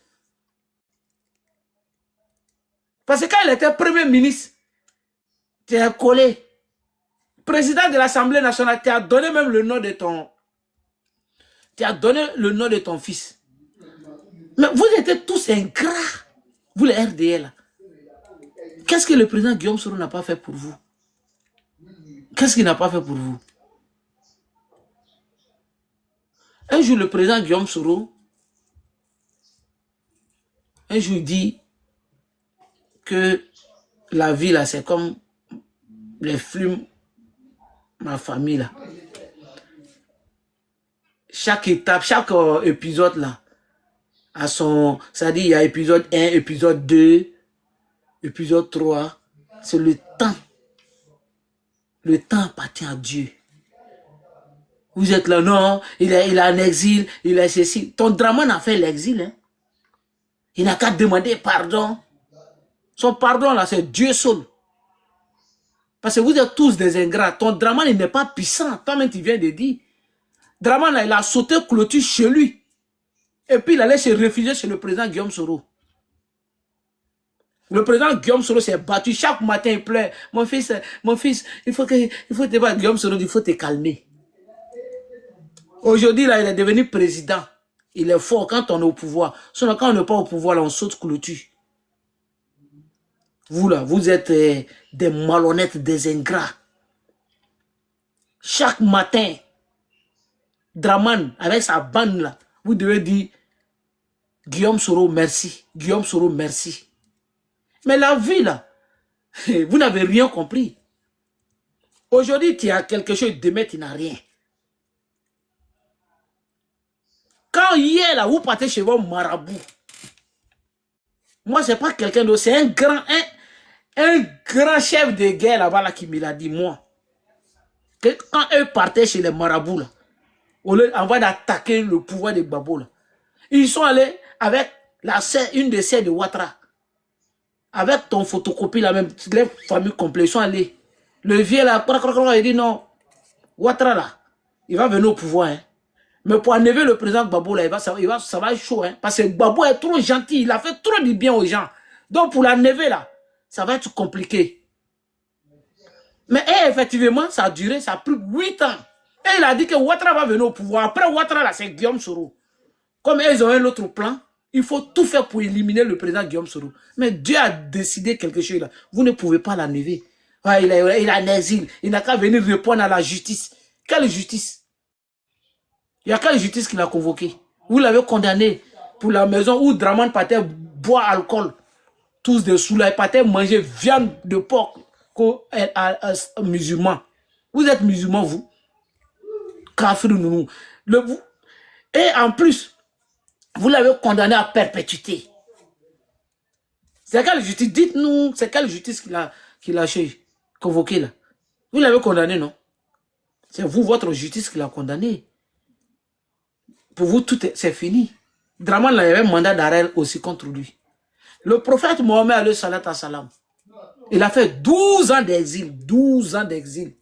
Parce que quand il était premier ministre, tu es collé. Président de l'Assemblée nationale, tu as donné même le nom de ton... Tu as donné le nom de ton fils. Mais vous étiez tous ingrats. Vous, les RDL. Qu'est-ce que le président Guillaume Soro n'a pas fait pour vous? Qu'est-ce qu'il n'a pas fait pour vous? Un jour, le président Guillaume Soro, un jour, dit que la vie, là, c'est comme les flux, ma famille, là. Chaque étape, chaque épisode, là, à son... Ça dit, il y a épisode 1, épisode 2, épisode 3. C'est le temps. Le temps appartient à Dieu. Vous êtes là, non, il est en exil, il est ceci. Ton Dramane a fait l'exil, hein. Il n'a qu'à demander pardon. Son pardon, là, c'est Dieu seul. Parce que vous êtes tous des ingrats. Ton Dramane, il n'est pas puissant. Toi-même, tu viens de dire. Dramane, là, il a sauté clôture chez lui. Et puis, il allait se réfugier chez le président Guillaume Soro. Le président Guillaume Soro s'est battu. Chaque matin, il pleure. Mon fils, il faut te battre. Guillaume Soro, il faut te calmer. Aujourd'hui, là, il est devenu président. Il est fort quand on est au pouvoir. Sinon, quand on n'est pas au pouvoir, là, on saute clôture. Vous, là, vous êtes des malhonnêtes, des ingrats. Chaque matin, Dramane, avec sa bande, là, vous devez dire Guillaume Soro, merci. Guillaume Soro, merci. Mais la vie, là, vous n'avez rien compris. Aujourd'hui, tu as quelque chose, demain, tu n'as rien. Quand hier, là, vous partez chez vos marabouts, moi, ce n'est pas quelqu'un d'autre, c'est un grand chef de guerre là-bas là, qui me l'a dit, moi. Que quand eux partaient chez les marabouts, là, Au lieu d'attaquer le pouvoir des Gbagbo, là. Ils sont allés avec une des sœurs de Ouattara. Avec ton photocopie, la même, les familles complètes, ils sont allés. Le vieux là, il dit non, Ouattara là, il va venir au pouvoir. Hein. Mais pour enlever le président Gbagbo là, ça va être chaud. Hein, parce que Gbagbo est trop gentil, il a fait trop du bien aux gens. Donc pour l'enlever là, ça va être compliqué. Mais effectivement, ça a duré, ça a pris 8 ans. Et il a dit que Ouattara va venir au pouvoir. Après Ouattara là, c'est Guillaume Soro. Comme ils ont un autre plan, il faut tout faire pour éliminer le président Guillaume Soro. Mais Dieu a décidé quelque chose là. Vous ne pouvez pas l'enlever. Ah, il est en exil. Il n'a qu'à venir répondre à la justice. Quelle justice? Il n'y a quelle justice qui l'a convoqué? Vous l'avez condamné pour la maison où Draman Paté boit alcool. Tous des sous là. Paté manger viande de porc comme un musulman. Vous êtes musulman, vous? Kafir, nous. Et en plus, vous l'avez condamné à perpétuité. C'est quelle justice? Dites-nous, c'est quelle justice qu'il a convoqué là? Vous l'avez condamné, non? C'est vous, votre justice, qui l'a condamné. Pour vous, tout c'est fini. Draman avait un mandat d'arrêt aussi contre lui. Le prophète Mohammed alayhi salatu salam, il a fait 12 ans d'exil. 12 ans d'exil.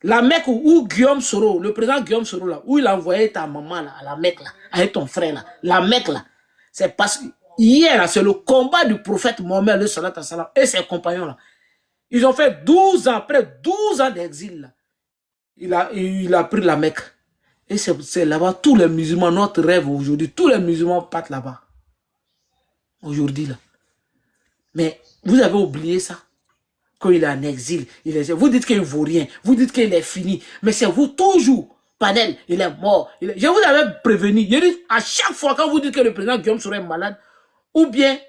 La Mecque où Guillaume Soro, le président Guillaume Soro là, où il a envoyé ta maman là, à la Mecque là, avec ton frère là, la Mecque là, c'est parce que hier c'est le combat du prophète Mohammed alayhi salatu salam et ses compagnons là. Ils ont fait 12 ans, après 12 ans d'exil là. Il a pris la Mecque. Et c'est là-bas, tous les musulmans, notre rêve aujourd'hui, tous les musulmans partent là-bas. Aujourd'hui là. Mais vous avez oublié ça. Quand il est en exil, vous dites qu'il ne vaut rien, vous dites qu'il est fini, mais c'est vous toujours. Panel, il est mort. Je vous avais prévenu. Je dis, à chaque fois quand vous dites que le président Guillaume serait malade, ou bien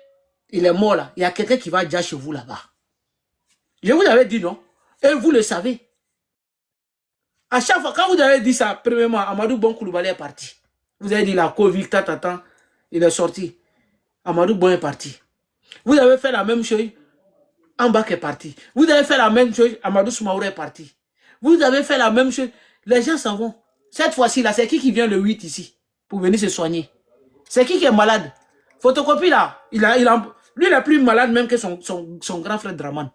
il est mort là, il y a quelqu'un qui va dire chez vous là-bas. Je vous avais dit non, et vous le savez. À chaque fois, quand vous avez dit ça, premièrement, Amadou Bon Koulibaly est parti. Vous avez dit la Covid, il est sorti. Amadou Bon est parti. Vous avez fait la même chose. Ambak est parti. Vous avez fait la même chose, Amadou Soumaouré est parti. Vous avez fait la même chose, les gens s'en vont. Cette fois-ci, là, c'est qui vient le 8 ici pour venir se soigner? C'est qui est malade? Photocopie, là, lui, il est plus malade même que son grand frère Draman.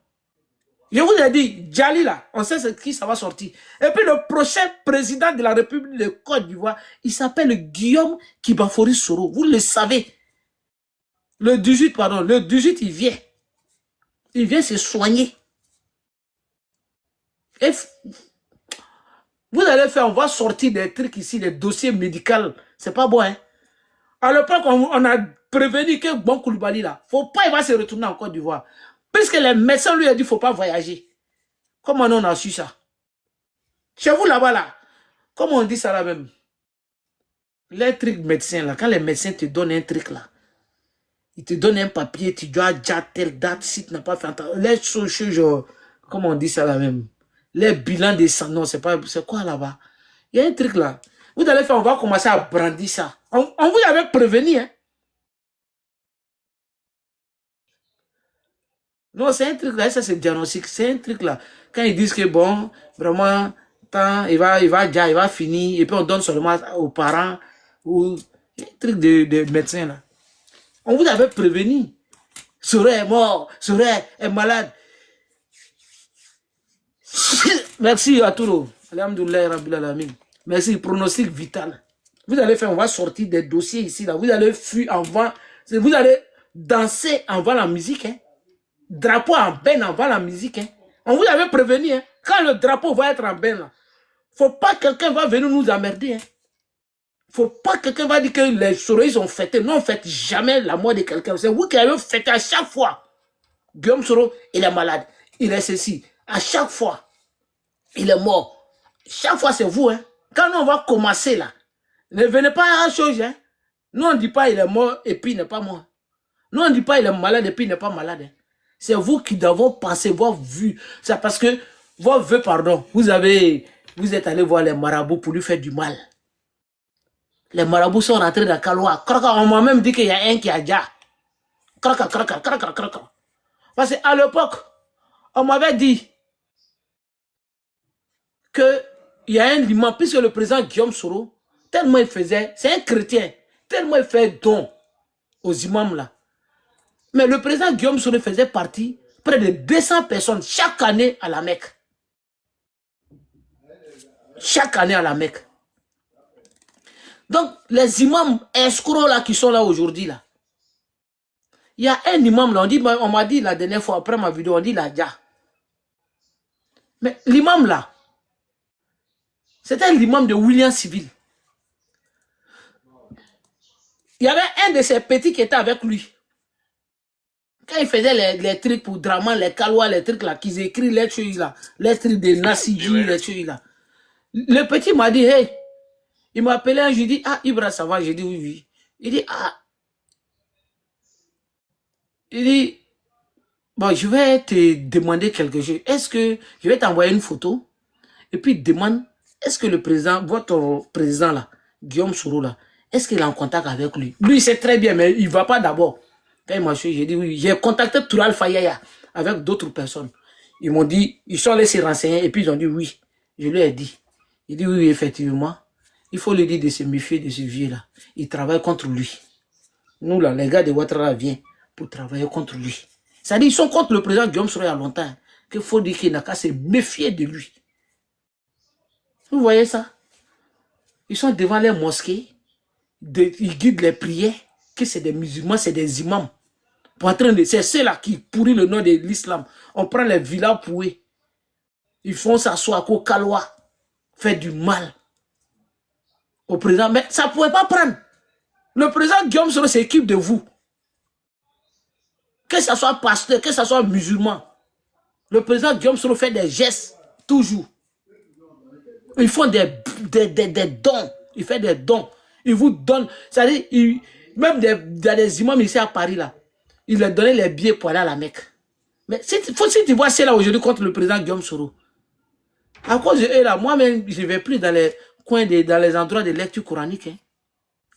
Je vous ai dit, Djali, là, on sait qui ça va sortir. Et puis le prochain président de la République de Côte d'Ivoire, il s'appelle Guillaume Kibafori Soro. Vous le savez. Le 18, il vient. Il vient se soigner. Et vous allez faire, on va sortir des trucs ici, des dossiers médicaux. C'est pas bon, hein. À l'époque, on a prévenu que Bon Koulibaly, là, faut pas, il va se retourner en Côte d'Ivoire. Puisque les médecins lui ont dit, faut pas voyager. Comment on a su ça? Chez vous, là-bas, là, comment on dit ça, là même? Les trucs médecins, là, quand les médecins te donnent un truc, là, ils te donnent un papier, tu dois déjà telle date, si tu n'as pas fait entendre. Les choses, comment on dit ça là même? Les bilans des sang, non, c'est quoi là-bas? Il y a un truc là. Vous allez faire, on va commencer à brandir ça. On vous avait prévenu, hein? Non, c'est un truc là, ça c'est diagnostic, c'est un truc là. Quand ils disent que bon, vraiment, il va finir, et puis on donne seulement aux parents, ou un truc de médecin là. On vous avait prévenu. Serait est mort, Serait est malade. Merci à tous. Alhamdoulilah Rabbil Alamin. Merci, pronostic vital. Vous allez faire, on va sortir des dossiers ici, là. Vous allez fuir avant, vous allez danser avant la musique, hein. Drapeau en benne avant la musique, hein. On vous avait prévenu, hein. Quand le drapeau va être en benne, là, faut pas que quelqu'un va venir nous emmerder, hein. Faut pas que quelqu'un va dire que les souris ont fêté. Non, on ne fête jamais la mort de quelqu'un. C'est vous qui avez fêté à chaque fois. Guillaume Soro, il est malade. Il est ceci. À chaque fois, il est mort. Chaque fois, c'est vous, hein. Quand on va commencer là, ne venez pas à la chose, hein. Nous, on ne dit pas il est mort et puis il n'est pas mort. Nous, on ne dit pas il est malade et puis il n'est pas malade, hein. C'est vous qui devez penser, voir vu. C'est parce que, votre vœu, pardon, vous êtes allé voir les marabouts pour lui faire du mal. Les marabouts sont rentrés dans Kaloa. On m'a même dit qu'il y a un qui a déjà. Parce qu'à l'époque, on m'avait dit que il y a un imam, puisque le président Guillaume Soro, tellement il faisait, c'est un chrétien, tellement il fait don aux imams là. Mais le président Guillaume Soro faisait partie, près de 200 personnes chaque année à la Mecque. Chaque année à la Mecque. Donc, les imams escrocs là qui sont là aujourd'hui là, il y a un imam là, on m'a dit la dernière fois, après ma vidéo, on dit la Dja. Mais l'imam là, c'était l'imam de William Civil. Il y avait un de ses petits qui était avec lui. Quand il faisait les trucs pour Draman, les Kalois, les trucs là, qu'ils écrivent les trucs là, les trucs de Nassidji, les trucs là. Le petit m'a dit, hey, il m'a appelé un, je lui dis, ah, Ibra, ça va? J'ai dit, oui, oui. Il dit, ah. Il dit, bon, je vais te demander quelque chose. Est-ce que je vais t'envoyer une photo? Et puis, demande, est-ce que le président, votre président là, Guillaume Soro là, est-ce qu'il est en contact avec lui? Lui, c'est très bien, mais il ne va pas d'abord. Quand il m'a suivi, j'ai dit, oui, j'ai contacté Toural Fayaya avec d'autres personnes. Ils m'ont dit, ils sont allés se renseigner, et puis ils ont dit, oui. Je lui ai dit. Il dit, oui, effectivement. Il faut lui dire de se méfier de ce vieux-là. Il travaille contre lui. Nous, là, les gars de Ouattara viennent pour travailler contre lui. C'est-à-dire, ils sont contre le président Guillaume Soro il y a longtemps. Qu'il faut dire qu'il n'a qu'à se méfier de lui. Vous voyez ça? Ils sont devant les mosquées. Ils guident les prières. Que c'est des musulmans, c'est des imams. C'est ceux-là qui pourrissent le nom de l'islam. On prend les villas pour eux. Ils font s'asseoir au Kalois. Faire du mal au président. Mais ça ne pouvait pas prendre. Le président Guillaume Soro s'occupe de vous. Que ce soit pasteur, que ce soit musulman. Le président Guillaume Soro fait des gestes, toujours. Ils font des dons. Il fait des dons. Il vous donne. C'est-à-dire, même des imams ici à Paris, là, il leur donnait les billets pour aller à la Mecque. Mais si tu vois cela aujourd'hui contre le président Guillaume Soro, à cause de eux, là, moi-même, je ne vais plus dans les coins, dans les endroits de lecture coranique. Hein.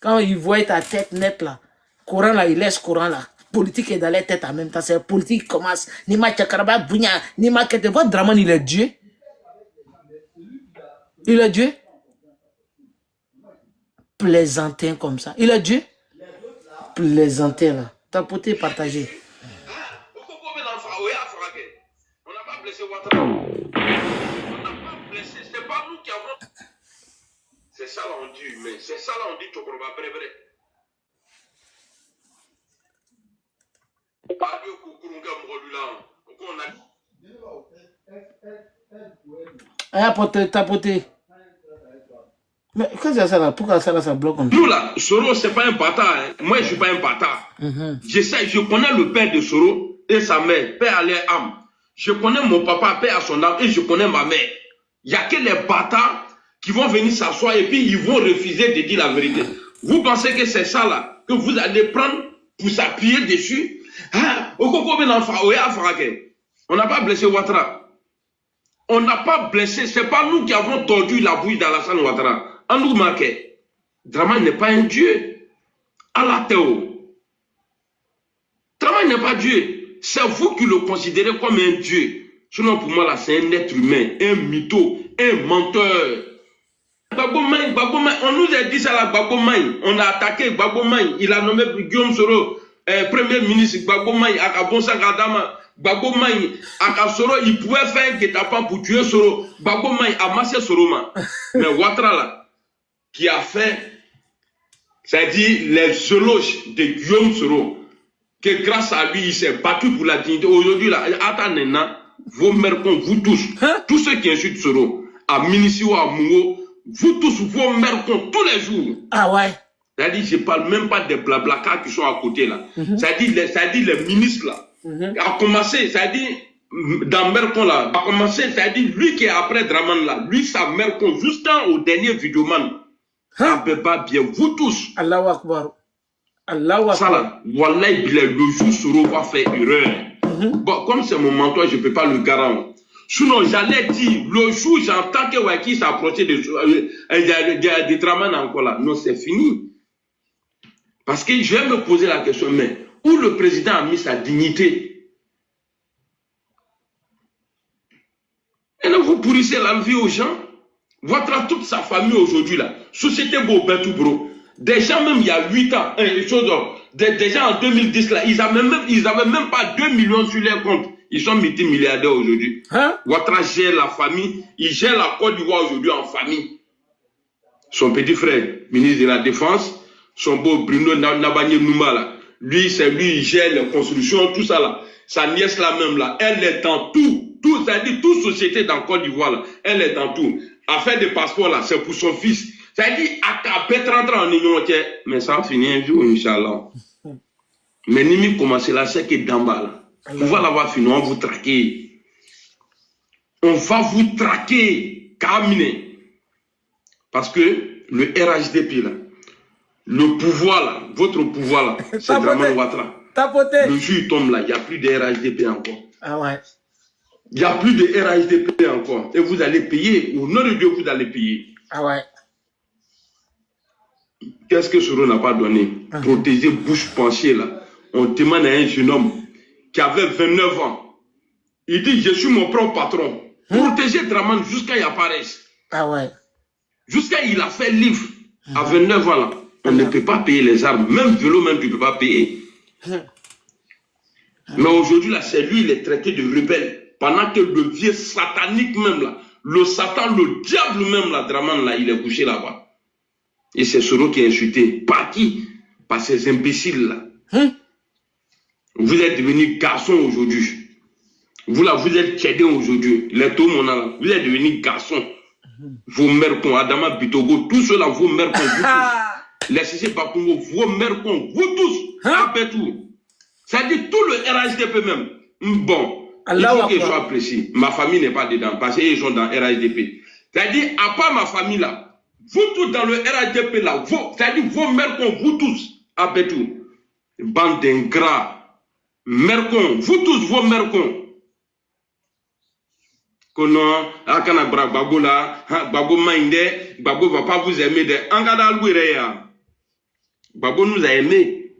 Quand ils voient ta tête nette, là, Coran, là, ils laissent Coran, là. Politique est dans les têtes en même temps. C'est politique qui commence. Nima Tchakaraba, Bounia, Nima Kete. Votre Draman, il est Dieu. Il est Dieu. Plaisantin comme ça. Il est Dieu. Plaisantin, là. Tapoter, partager. On n'a pas blessé Ouattara. On n'a pas blessé. C'est pas nous qui avons. C'est ça là, on dit humain. C'est ça là, on dit Chokoroba, vrai. Ah, tapoter. Mais qu'est-ce que c'est ça là? Pourquoi ça là, ça bloque comme ça? Nous là, Soro, c'est pas un bâtard. Hein. Moi, je suis pas un bâtard. Je connais le père de Soro et sa mère, père à leur âme. Je connais mon papa, père à son âme, et je connais ma mère. Il n'y a que les bâtards qui vont venir s'asseoir et puis ils vont refuser de dire la vérité. Vous pensez que c'est ça là, que vous allez prendre pour s'appuyer dessus? Ah, on n'a pas blessé Ouattara. On n'a pas blessé, c'est pas nous qui avons tordu la bouille d'Alassane Ouattara. En nous marquait. Draman n'est pas un dieu. Allah Théo. Draman n'est pas Dieu. C'est vous qui le considérez comme un dieu. Sinon, pour moi, là, c'est un être humain, un mytho, un menteur. Gbagbo-Maï, on nous a dit ça là, Gbagbo-Maï. On a attaqué Gbagbo-Maï. Il a nommé Guillaume Soro, premier ministre. Gbagbo-Maï, Akabonsa Kadama. Gbagbo-Maï, Akasoro, il pouvait faire un guet-apens pour tuer Soro. Gbagbo-Maï a massé Soro. Mais Ouattara là, qui a fait, c'est-à-dire les éloges de Guillaume Soro, que grâce à lui, il s'est battu pour la dignité. Aujourd'hui, là, attendez, vos mercons, vous tous, tous ceux qui insultent Soro, à Minissi ou à Mungo, vous tous, vos mercons, tous les jours. Ah ouais. C'est-à-dire, je ne parle même pas des blablacar qui sont à côté là. C'est-à-dire les ministres là. A commencé, c'est-à-dire, dans Mercon là, a commencé, c'est-à-dire, lui qui est après Draman là, lui, sa Mercon, jusqu'au dernier vidéoman. Ça ne peut pas bien, vous tous. Allahu Akbar. Allahu Akbar. Ça là, voilà, le jour Soro va faire erreur. Bon, comme c'est mon mentor, je ne peux pas le garantir. Sinon, j'allais dire, le jour j'entends que Waki s'approchait de Draman encore là. Non, c'est fini. Parce que je vais me poser la question, mais où le président a mis sa dignité? Et là, vous pourrissez la vie aux gens. Ouattara, toute sa famille aujourd'hui, là, Société Bobentou, bro. Des gens, même il y a 8 ans, des gens en 2010, là, ils n'avaient même pas 2 millions sur leur compte. Ils sont multimilliardaires aujourd'hui. Hein? Ouattara gère la famille, il gère la Côte d'Ivoire aujourd'hui en famille. Son petit frère, ministre de la Défense, son beau Bruno Nabanye Nouma, là, lui, c'est lui, il gère les constructions, tout ça, là. Sa nièce, là même, là, elle est dans tout, c'est-à-dire toute société dans Côte d'Ivoire, là, elle est dans tout. Affaire de passeport, là, c'est pour son fils. C'est-à-dire, à peut-être rentrer en union, mais ça va finir un jour, Inch'Allah. Mais Nimi commence là, c'est que d'en bas, là. Pouvoir l'avoir fini, on va vous traquer. On va vous traquer, Kamine. Parce que le RHDP, là, le pouvoir, là, votre pouvoir, là, c'est Draman Ouattara. Le jour il tombe là, il n'y a plus de RHDP encore. Ah ouais. Il n'y a plus de RHDP encore. Et vous allez payer. Au nom de Dieu, vous allez payer. Ah ouais. Qu'est-ce que Soro n'a pas donné? Protéger bouche penchée là. On demande à un jeune homme qui avait 29 ans. Il dit, je suis mon propre patron. Protéger Draman jusqu'à il apparaisse. Ah ouais. Jusqu'à il a fait livre. À 29 ans là. On ne peut pas payer les armes. Même vélo, même tu ne peux pas payer. Mais aujourd'hui là, c'est lui, il est traité de rebelle. Pendant que le vieux satanique même là, le Satan, le diable même là, Draman là, il est couché là-bas. Et c'est Soro qui est insulté. Par qui? Par ces imbéciles là. Vous êtes devenus garçons aujourd'hui. Vous là, vous êtes tchédés aujourd'hui. Les Tomona là, vous êtes devenus garçons. Vos mères cons, Adama Bitogo, tous ceux là, vos mères cons, vous tous. Les CC Bakongo, vos mères cons, vous tous. Après tout. C'est-à-dire tout le RHDP même. Bon. Il faut que je sois précis. Ma famille n'est pas dedans parce qu'ils sont dans RHDP. C'est-à-dire, à part ma famille là, vous tous dans le RHDP là, c'est-à-dire vos mères, vous tous, après tout, bande d'ingrats, mères, vous tous, vos mères, Konon, Akana Babo là, Babo Maïnde, Babo va pas vous aimer de Angada Louireya. Babo nous a aimés.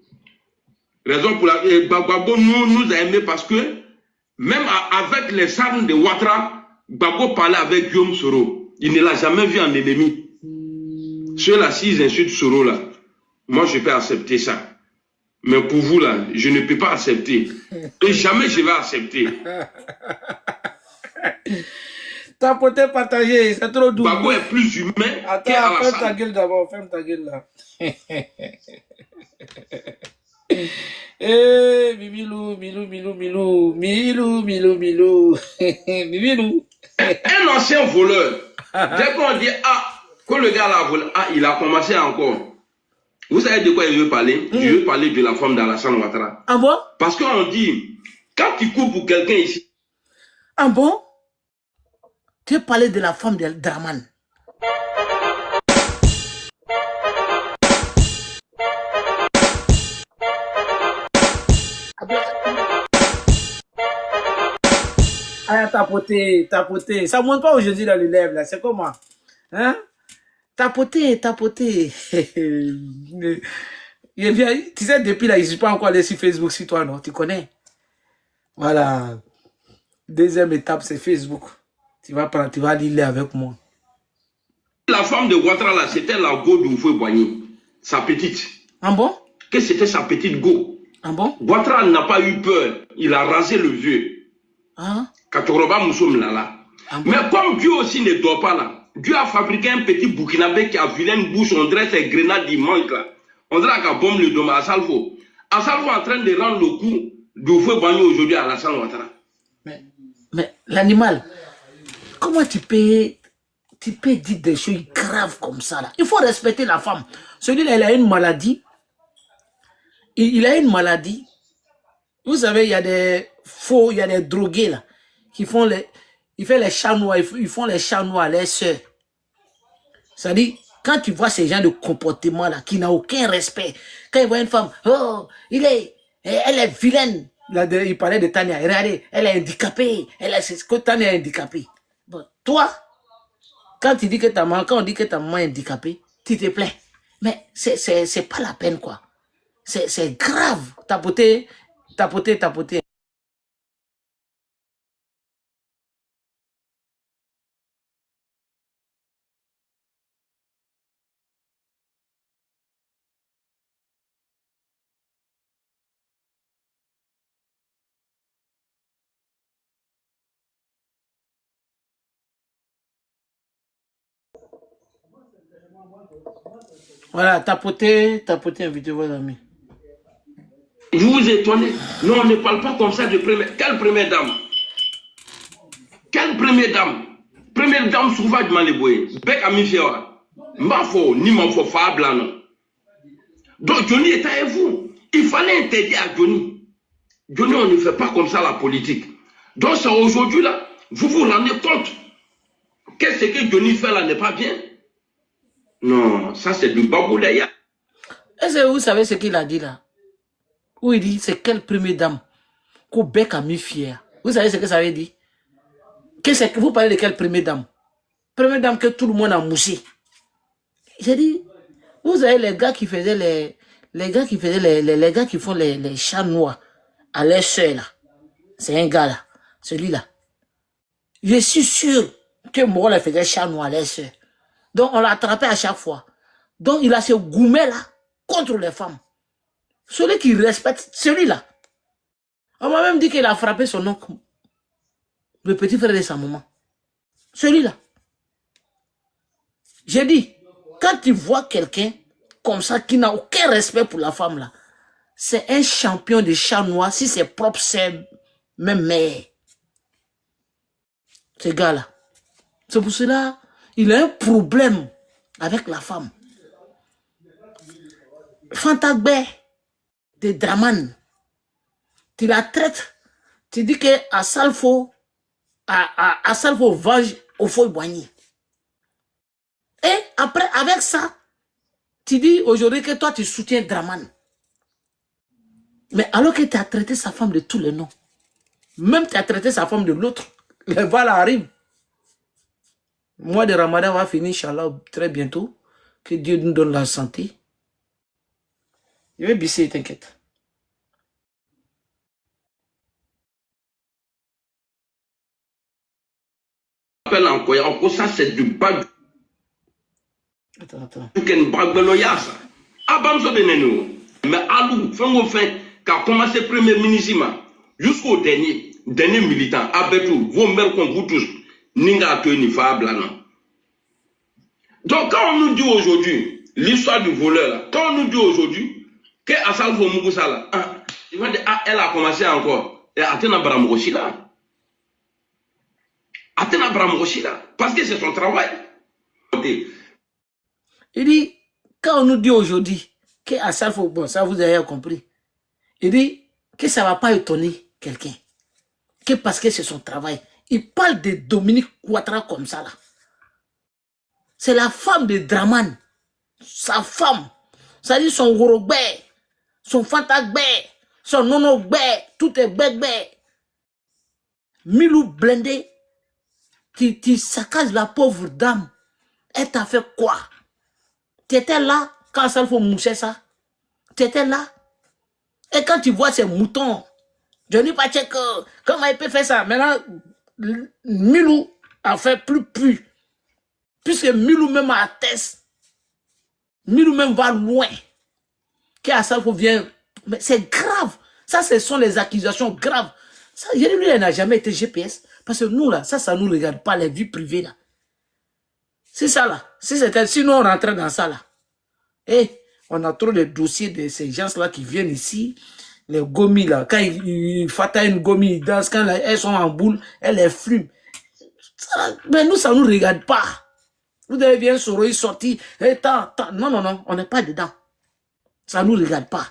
Raison pour laquelle Babo nous a aimés parce que même avec les armes de Ouattara, Gbagbo parlait avec Guillaume Soro. Il ne l'a jamais vu en ennemi. Ceux-là, s'ils insultent Soro, là, moi, je peux accepter ça. Mais pour vous, là, je ne peux pas accepter. Et jamais je vais accepter. Tapoter, partager, c'est trop doux. Gbagbo est plus humain Attends, ferme ta gueule d'abord, ferme ta gueule là. Eh, Milou. Un ancien voleur, dès qu'on dit, que le gars là volé, il a commencé encore. Vous savez de quoi il veut parler? Il veut parler de la femme d'Alassane Ouattara. Ah bon? Parce qu'on dit, quand tu cours pour quelqu'un ici. Ah bon? Tu veux parler de la femme de Draman? Ah, tapoter. Ça ne monte pas aujourd'hui dans le lèvre, là. C'est comment? Hein? Tapoter. Tu sais, depuis là, je ne suis pas encore allé sur Facebook sur toi, non? Tu connais? Voilà. Deuxième étape, c'est Facebook. Tu vas lire avec moi. La femme de Ouattara, là, c'était la go d'Oufoué Boigny. Sa petite. Ah bon? Que c'était sa petite go. Ah bon? Ouattara n'a pas eu peur. Il a rasé le vieux. Ah? Katoroba Moussoum là. Ah bon? Mais comme Dieu aussi ne dort pas là, Dieu a fabriqué un petit Burkinabé qui a vilaine bouche, on dirait ses grenades immenses là. On dirait qu'à bombe le dôme à Salvo. À Salvo en train de rendre le coup d'Oufoué Boigny aujourd'hui à Alassane Ouattara. Mais l'animal, comment tu peux dire des choses graves comme ça là? Il faut respecter la femme. Celui-là, il a une maladie. Il a une maladie. Vous savez, il y a des faux, il y a des drogués là, qui font ils font les chats noirs, les sœurs. C'est-à-dire, quand tu vois ces gens de comportement là, qui n'a aucun respect, quand ils voient une femme, oh, elle est vilaine. Là, il parlait de Tania, regardez, elle est handicapée, c'est ce que Tania est handicapée. Bon, toi, quand on dit que ta maman est handicapée, tu te plains. Mais c'est pas la peine, quoi. C'est grave. Tapoter. Voilà, tapotez une vidéo, vos amis. Vous vous étonnez? Non, on ne parle pas comme ça de première. Quelle première dame? Quelle première dame? Première dame sauvage Maléboué. Bec à Mifia. Mafo, ni Mafo Fablano. Donc Johnny est avec vous. Il fallait interdire à Johnny. Johnny, on ne fait pas comme ça la politique. Donc c'est aujourd'hui là, vous vous rendez compte que ce que Johnny fait là n'est pas bien? Non, ça c'est du babou d'ailleurs. Est-ce que vous savez ce qu'il a dit là? Où il dit, c'est quelle première dame qu'au bec a mis fier. Vous savez ce que ça veut dire? Que vous parlez de quelle première dame? Première dame que tout le monde a mouché. J'ai dit, vous avez les gars qui faisaient les gars qui font les chats noirs à leur soeur là. C'est un gars là, celui-là. Je suis sûr que moi les faisait chat noir à leur soeur. Donc on l'a attrapé à chaque fois. Donc il a ce gourmet là contre les femmes. Celui qui respecte, celui-là. On m'a même dit qu'il a frappé son oncle, le petit frère de sa maman. Celui-là. J'ai dit, quand tu vois quelqu'un comme ça qui n'a aucun respect pour la femme là, c'est un champion de chat noir si c'est propre, c'est même mère. Ce gars-là. C'est pour cela, il a un problème avec la femme. Fantagbe de Draman, tu la traites, tu dis que à Salfo, à Salfo venge au faux boigny. Et après, avec ça, tu dis aujourd'hui que toi tu soutiens Draman. Mais alors que tu as traité sa femme de tous les noms, même tu as traité sa femme de l'autre, les balles arrivent. Le mois de Ramadan va finir, Inch'Allah, très bientôt. Que Dieu nous donne la santé. Je vais bisser, t'inquiète. Encore ça, c'est du bag. Attends. Mais Alou, qui a commencé premier ministre jusqu'au dernier militant, Abetou, vos mères qu'on vous tous, Ninga Tony Fablana. Donc quand on nous dit aujourd'hui, l'histoire du voleur, quand on nous dit aujourd'hui, que Assalfo Mugusala, il va dire, elle a commencé encore, et Atena Bramrochila. Atena Bramrochila, parce que c'est son travail. Il dit, quand on nous dit aujourd'hui que Assalfo, bon, ça vous avez compris, il dit que ça ne va pas étonner quelqu'un, que parce que c'est son travail. Il parle de Dominique Ouattara comme ça là. C'est la femme de Draman, sa femme, ça dit son Gorogbe, son Fantagbe, son Nonogbe, tout est bébé. Milou blindé, tu saccages la pauvre dame. Elle t'a fait quoi? Tu étais là quand ça faut moucher ça? Tu étais là? Et quand tu vois ces moutons, Johnny Pacheco, comment il peut faire ça? Maintenant, Milou a fait plus. Puisque Milou même atteste, Milou même va loin. Qu'Assalfo vient. Mais c'est grave. Ça, ce sont les accusations graves. Ça, lui, il n'a jamais été GPS. Parce que nous, là, ça ne nous regarde pas, les vies privées, là. C'est ça, là. Sinon, on rentrait dans ça, là. Et on a trop de dossiers de ces gens-là qui viennent ici. Les gomis, là. Quand ils fata une gomme, ils dansent. Quand elles sont en boule, elles les fument. Mais nous, ça ne nous regarde pas. Vous devez bien sortir. Non, on n'est pas dedans. Ça ne nous regarde pas.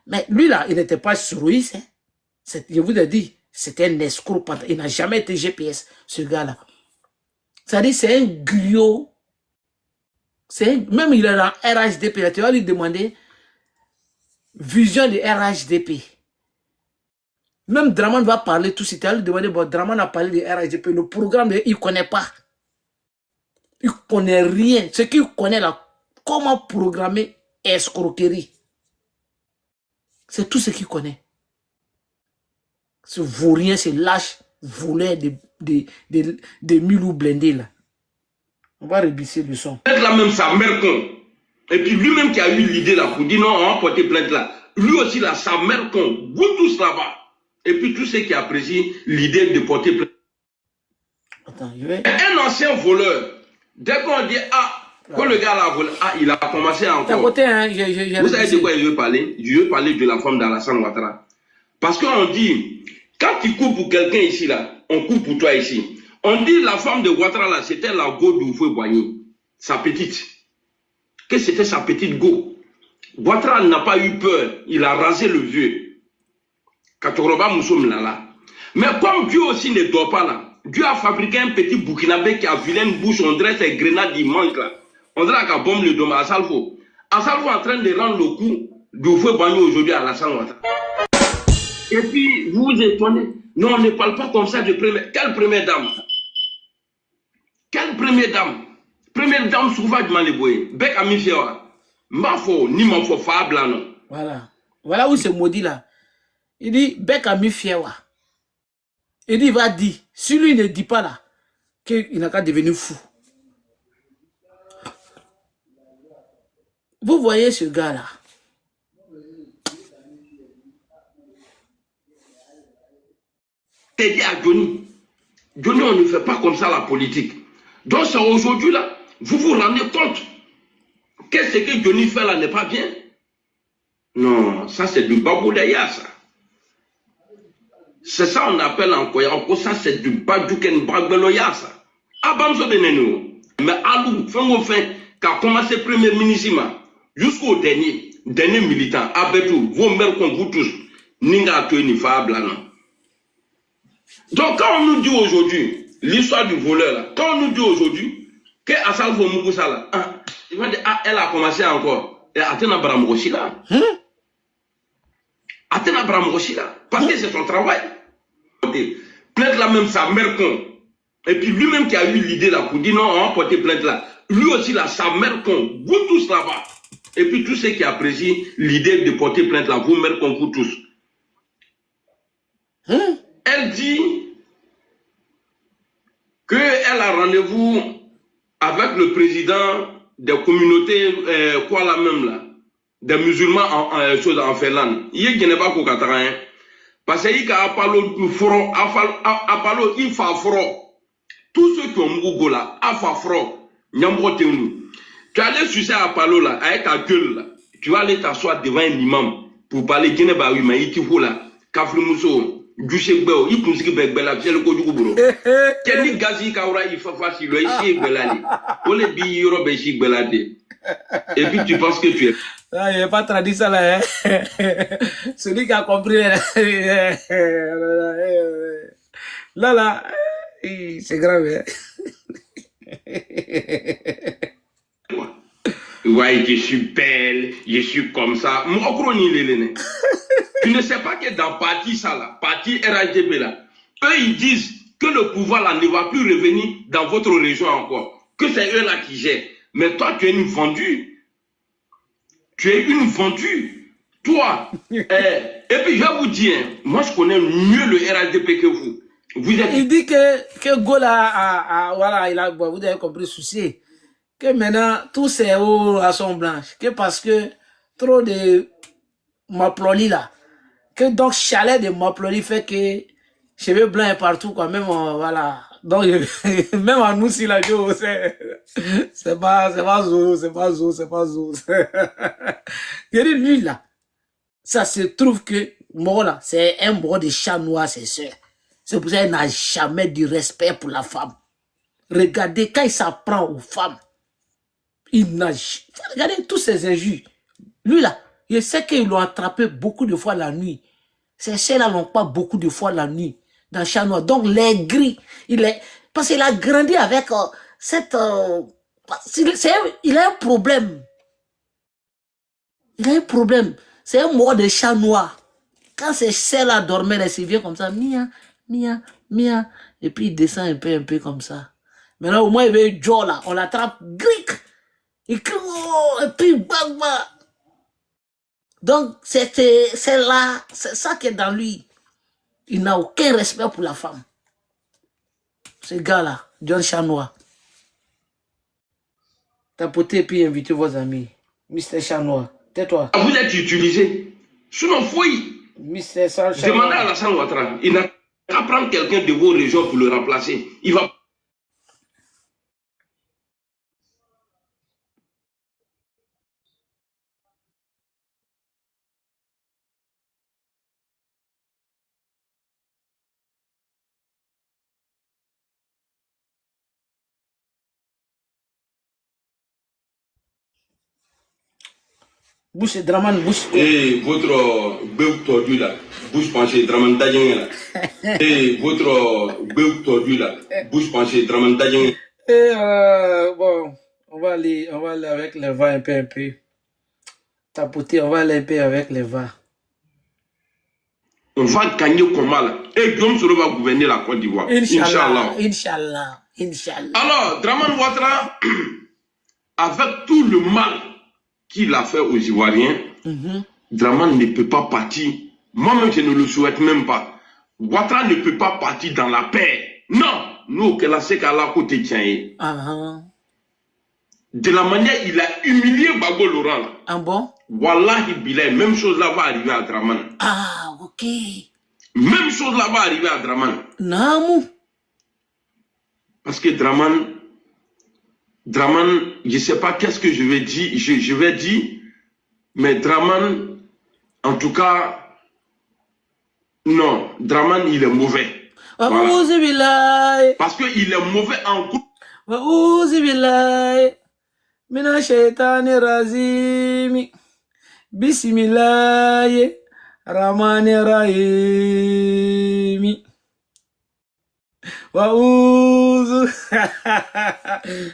Mais lui, là, il n'était pas souroïste. Hein. Je vous ai dit, c'était un escroc. Il n'a jamais été GPS, ce gars-là. C'est-à-dire, c'est un griot. Même il est dans RHDP. Là, tu vas lui demander vision de RHDP. Même Draman va parler tout ça. Tu vas lui demander, bon, Draman a parlé de RHDP. Le programme, il ne connaît pas. Il ne connaît rien. Ce qu'il connaît là, comment programmer escroquerie. C'est tout ce qu'il connaît. Ce vaurien, ce lâche voleur de Milou blindé là. On va rebisser le son. Peut-être là même sa mère con. Et puis lui-même qui a eu l'idée là pour dire non, on va porter plainte là. Lui aussi là, sa mère con. Vous tous là-bas. Et puis tous ceux qui apprécient l'idée de porter plainte. Attends, je vais... Un ancien voleur. Dès qu'on dit, Quand le gars là, il a commencé encore. D'un côté, hein, Vous savez de quoi je veux parler? Je veux parler de la femme d'Alassane Ouattara. Parce qu'on dit, quand tu coupes pour quelqu'un ici, là, on coupe pour toi ici. On dit la femme de Ouattara, là, c'était la go d'Oufoué-Boigny, sa petite. Que c'était sa petite go. Ouattara n'a pas eu peur, il a rasé le vieux. Katoroba Moussoum là. Mais comme Dieu aussi ne dort pas là, Dieu a fabriqué un petit Burkinabé qui a vilaine bouche, on dirait ses grenades, il manque là. On dirait qu'à bombe le dôme à Salfo. À Salfo en train de rendre le coup d'Oufoué-Boigny aujourd'hui à Alassane Ouattara. Et puis, vous vous étonnez. Non, on ne parle pas comme ça de première. Quelle première dame? Quelle première dame? Première dame, Souvage Maléboué. Bec à mi fiora. Mafo, ni mafo fable, non. Voilà. Voilà où c'est maudit là. Il dit, Bec à mi fiora. Il dit, il va dire. Si lui ne dit pas là, qu'il n'a qu'à devenir fou. Vous voyez ce gars là. T'es dit à Johnny. Johnny, on ne fait pas comme ça la politique. Donc c'est aujourd'hui là, vous vous rendez compte que ce que Johnny fait là n'est pas bien. Non, ça c'est du baboudaya ça. C'est ça on appelle en Koyako, ça c'est du badouken bagbeloya ça. Abamso de Neno. Mais Alou, fin, qui a commencé premier ministre jusqu'au dernier militant, Abetou, vos mères qu'on vous tous, Ninga Tueni Fable non. Donc quand on nous dit aujourd'hui, l'histoire du voleur là, quand on nous dit aujourd'hui, que Assalfo Moukoussa là, il va dire, elle a commencé encore. Et Atena Bramroshi là. Atena Bramroshi là. Parce que c'est son travail. Plainte là même sa mère con. Et puis lui-même qui a eu l'idée là pour dire non, on va porter plainte là. Lui aussi là, sa mère con, vous tous là-bas. Et puis tous ceux qui apprécient l'idée de porter plainte là, vous mère con, vous tous. Elle dit qu'elle a rendez-vous avec le président des communautés, quoi là même là, des musulmans en Finlande. Il n'y a pas qu'au Qatar, hein. Parce qu'il y a il faut fro. Tous ceux qui ont Mougo là, Afa fro, Nyambo Tenu. Tu allais sur ça à Palo là, avec ta gueule là. Tu vas aller t'asseoir devant un imam pour parler de Geneba, oui, mais il là, Kafri Mousso. Dushebeo, il pense que Bela, c'est le code du boulot. Quel est Gazi Kaura, il faut facile, ici, Belali. On les billes, Robéchi, Belade. Et puis tu penses que tu es. Ah, il n'a pas traduit ça là, hein. Celui qui a compris, là, c'est grave, hein. Ouais, je suis belle, je suis comme ça. Tu ne sais pas que dans parti ça là, parti RAGB là, eux ils disent que le pouvoir là ne va plus revenir dans votre région encore, que c'est eux là qui gèrent. Mais toi tu es une vendue. Tu es une vendue. Toi. Et puis je vais vous dire, moi je connais mieux le RAGB que vous. Il dit que Gola voilà, vous avez compris le souci. Que maintenant, tous ces hauts sont blanches. Que parce que trop de Maploli là. Que donc chalet de Maploli fait que cheveux blancs est partout quoi. Même voilà. Donc même en nous si la Joe c'est pas zo. Je dis lui là. Ça se trouve que moi là, c'est un bord de chat noir, c'est sûr. C'est pour ça qu'il n'a jamais du respect pour la femme. Regardez quand il s'apprend aux femmes. Il nage. Regardez tous ces injures. Lui là, je sais qu'ils l'ont attrapé beaucoup de fois la nuit. Ces chiens-là n'ont pas beaucoup de fois la nuit dans le chat noir. Donc les gris, parce qu'il a grandi avec cette... il a un problème. Il a un problème. C'est un mort de chat noir. Quand ces chiens-là dormaient, il vient comme ça, mia, mia, mia. Et puis il descend un peu comme ça. Maintenant au moins il veut Joe là, on l'attrape, gric. Il crie, oh, et puis bang, bang. Donc, c'est là, c'est ça qui est dans lui. Il n'a aucun respect pour la femme. Ce gars-là, John Chanois. Tapotez et puis invitez vos amis. Mr. Chanois, tais-toi. Vous êtes utilisé. Sinon, fouille. Mr. Chanois. Demandez à Alassane Ouattara. Il n'a qu'à prendre quelqu'un de vos régions pour le remplacer. Il va Bouche Draman, bouche. Et votre bœuf tordu là, bouche penchée, Draman Dajeng là. Et votre bœuf tordu là, bouche penchée, Draman Dajeng. Et bon, on va aller avec les va un peu. Tapoter, on va aller un peu avec les va. On va gagner comment là? Et Guillaume Soro va gouverner la Côte d'Ivoire. Inch'Allah. Inch'Allah. Alors, Draman Ouattara, avec tout le mal qu'il a fait aux Ivoiriens, Draman ne peut pas partir. Moi-même, je ne le souhaite même pas. Ouattara ne peut pas partir dans la paix. Non, nous, que la Sekala côté tient. De la manière, il a humilié Gbagbo Laurent là. Ah bon? Wallahi Bilay, même chose là va arriver à Draman. Ah, ok. Même chose là va arriver à Draman. Non. Parce que Draman, je ne sais pas qu'est-ce que je vais dire, je vais dire, mais Draman, en tout cas, non, Draman, il est mauvais. Voilà. Parce qu'il est mauvais en groupe. Mina shaitani razimi bismillahi rahmani rahimi Waouh.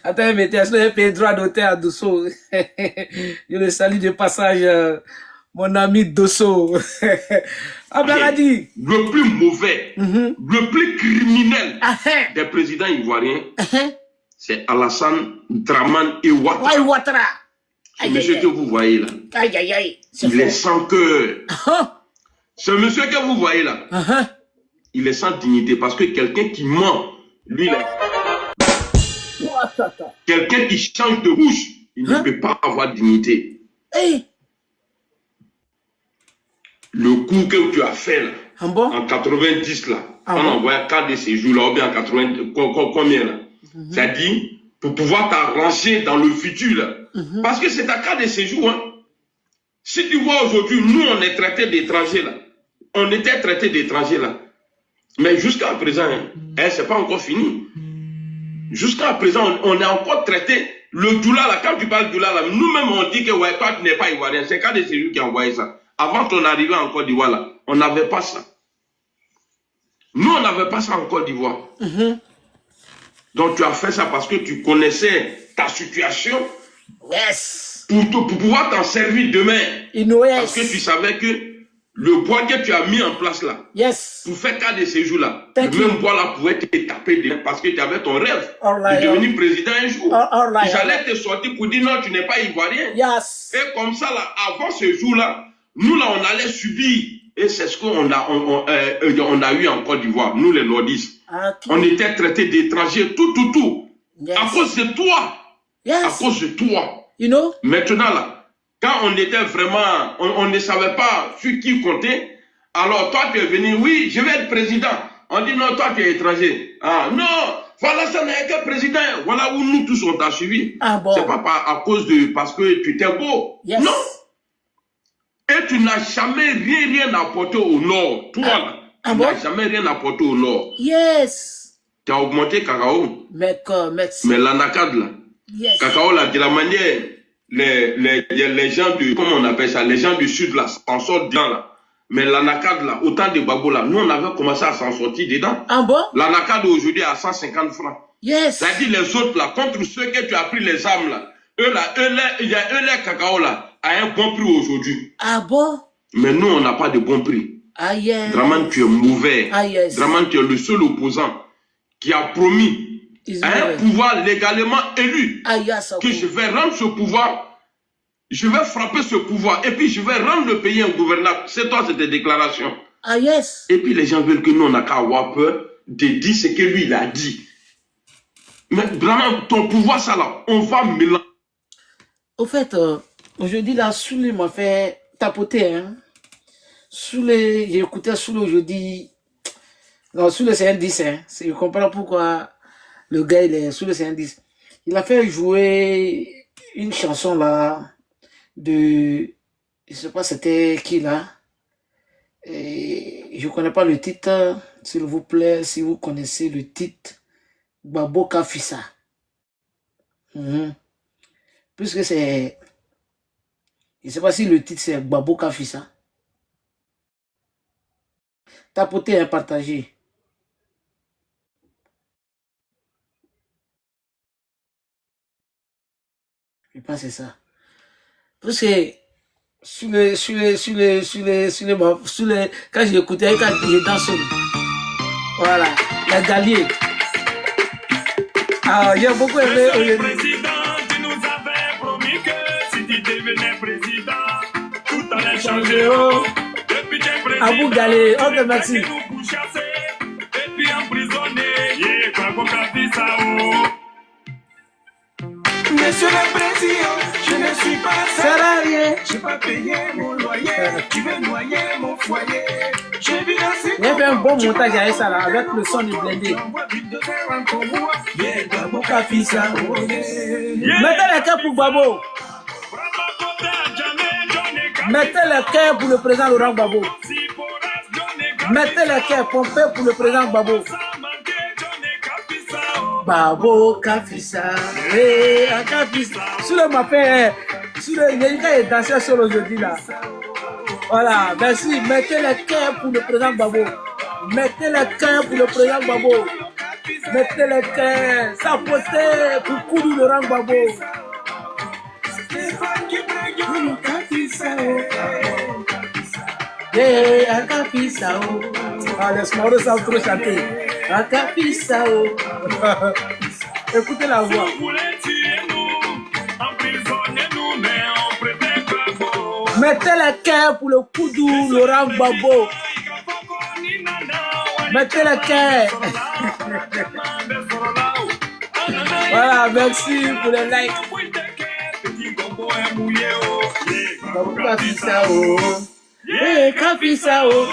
Attends, mais t'es un peu droit d'auteur à Dosso. Je le salue de passage, mon ami Dosso. Le plus mauvais, le plus criminel des présidents ivoiriens, c'est Alassane Draman et Ouattara. Ce monsieur que vous voyez là, il est sans cœur. Ce monsieur que vous voyez là, il est sans dignité parce que quelqu'un qui ment, lui, quelqu'un qui change de bouche, il ne peut pas avoir dignité. Le coup que tu as fait là, en 90 là, on envoie 4 de ces jours là, ou bien en 80, combien là? C'est-à-dire, pour pouvoir t'arranger dans le futur là. Parce que c'est ta carte de séjour. Hein. Si tu vois aujourd'hui, nous on est traités d'étrangers là. On était traités d'étrangers là. Mais jusqu'à présent, c'est pas encore fini. Jusqu'à présent, on est encore traité. Le doula là, quand tu parles de doula là, nous-mêmes on dit que ouais, toi tu n'es pas ivoirien. C'est carte de séjour qui a envoyé ça. Avant ton arrivée en Côte d'Ivoire là, on n'avait pas ça. Nous on n'avait pas ça en Côte d'Ivoire. Donc tu as fait ça parce que tu connaissais ta situation. Pour pouvoir t'en servir demain. Parce que tu savais que le bois que tu as mis en place là, pour faire cas de ces jours-là, le même bois là pouvait te taper demain parce que tu avais ton rêve de devenir président un jour. J'allais te sortir pour dire non, tu n'es pas ivoirien. Et comme ça là, avant ce jour-là, nous là on allait subir. Et c'est ce qu'on a, on a eu en Côte d'Ivoire, nous les nordistes. On était traités d'étrangers, tout. À cause de toi. À cause de toi. Maintenant là, quand on était vraiment, on ne savait pas sur qui compter, alors toi tu es venu, oui, je vais être président. On dit non, toi tu es étranger. Ah non, voilà, ça n'est que président. Voilà où nous tous on t'a suivi. C'est pas à cause de, parce que tu étais beau. Non. Et tu n'as jamais rien apporté au Nord. Toi, là, tu n'as jamais rien apporté au Nord. Tu as augmenté cacao. Mais l'anacade, là, cacao, là, de la manière, les gens du, comment on appelle ça, les gens du Sud, là, s'en sortent dedans, là. Mais l'anacade, là, autant de Gbagbo, là, nous, on avait commencé à s'en sortir dedans. L'anacade, aujourd'hui, à 150 francs. C'est-à-dire les autres, là, contre ceux que tu as pris les armes, là, eux, les cacao, là, à un bon prix aujourd'hui. Mais nous, on n'a pas de bon prix. Draman, tu es mauvais. Draman, tu es le seul opposant qui a promis à un pouvoir légalement élu que je vais rendre ce pouvoir, je vais frapper ce pouvoir et puis je vais rendre le pays ingouvernable. C'est toi cette déclaration. Et puis les gens veulent que nous, on n'a qu'à avoir peur de dire ce que lui, il a dit. Mais Draman, ton pouvoir, ça là, on va mélanger. Au fait, aujourd'hui, là, Soulé m'a fait tapoter. Hein. Soulé, j'ai écouté Soulé aujourd'hui. Non, Soulé, c'est un 10. Hein. Je comprends pourquoi le gars, il est Soulé, c'est un 10. Il a fait jouer une chanson là de. Je sais pas c'était qui là. Et je connais pas le titre. S'il vous plaît, si vous connaissez le titre. Gbagbo Kafissa. Puisque c'est Je ne sais pas si le titre c'est Gbagbo Kafisa. Tapotez et partagez. Je pense que c'est ça. Parce que quand j'ai écouté, quand j'ai dansé, voilà, la Galier. Ah, il y a beaucoup aimé. Monsieur le président, tu nous avais promis que si tu devenais président, tout allait changer. Oh. Depuis que tu es président, Abou Galé, ok, merci. nous pourchasser et puis emprisonner. Yeah, Gbagbo Kafisa, oh. Monsieur le président, je ne suis pas salarié. Je n'ai pas payé mon loyer. Tu veux noyer mon foyer. J'ai vu assez. Il y avait un bon montage avec ça là, avec le son du blendé. Gbagbo Kafisa, oh. Mettez les cœurs pour Gbagbo. Mettez les cœurs pour le président Laurent Gbagbo. Mettez les cœurs pompés pour le président Gbagbo. Gbagbo Kafisa, Kafisa. Sur le mappé, sur le Yenka est dansé sur aujourd'hui là. Voilà, merci. Mettez les cœurs pour le président Gbagbo. Mettez les cœurs pour le président Gbagbo. Mettez les cœurs. Sapotez pour Koudou Laurent Gbagbo. Kafisa. Ah, les Smauro savent trop chanter. Kafisa. Écoutez la voix. Mettez les cœurs pour le Koudou Laurent Gbagbo. Mettez les cœurs. Voilà, merci pour les likes. Gbagbo Kafisa, oh. Kafisa, oh.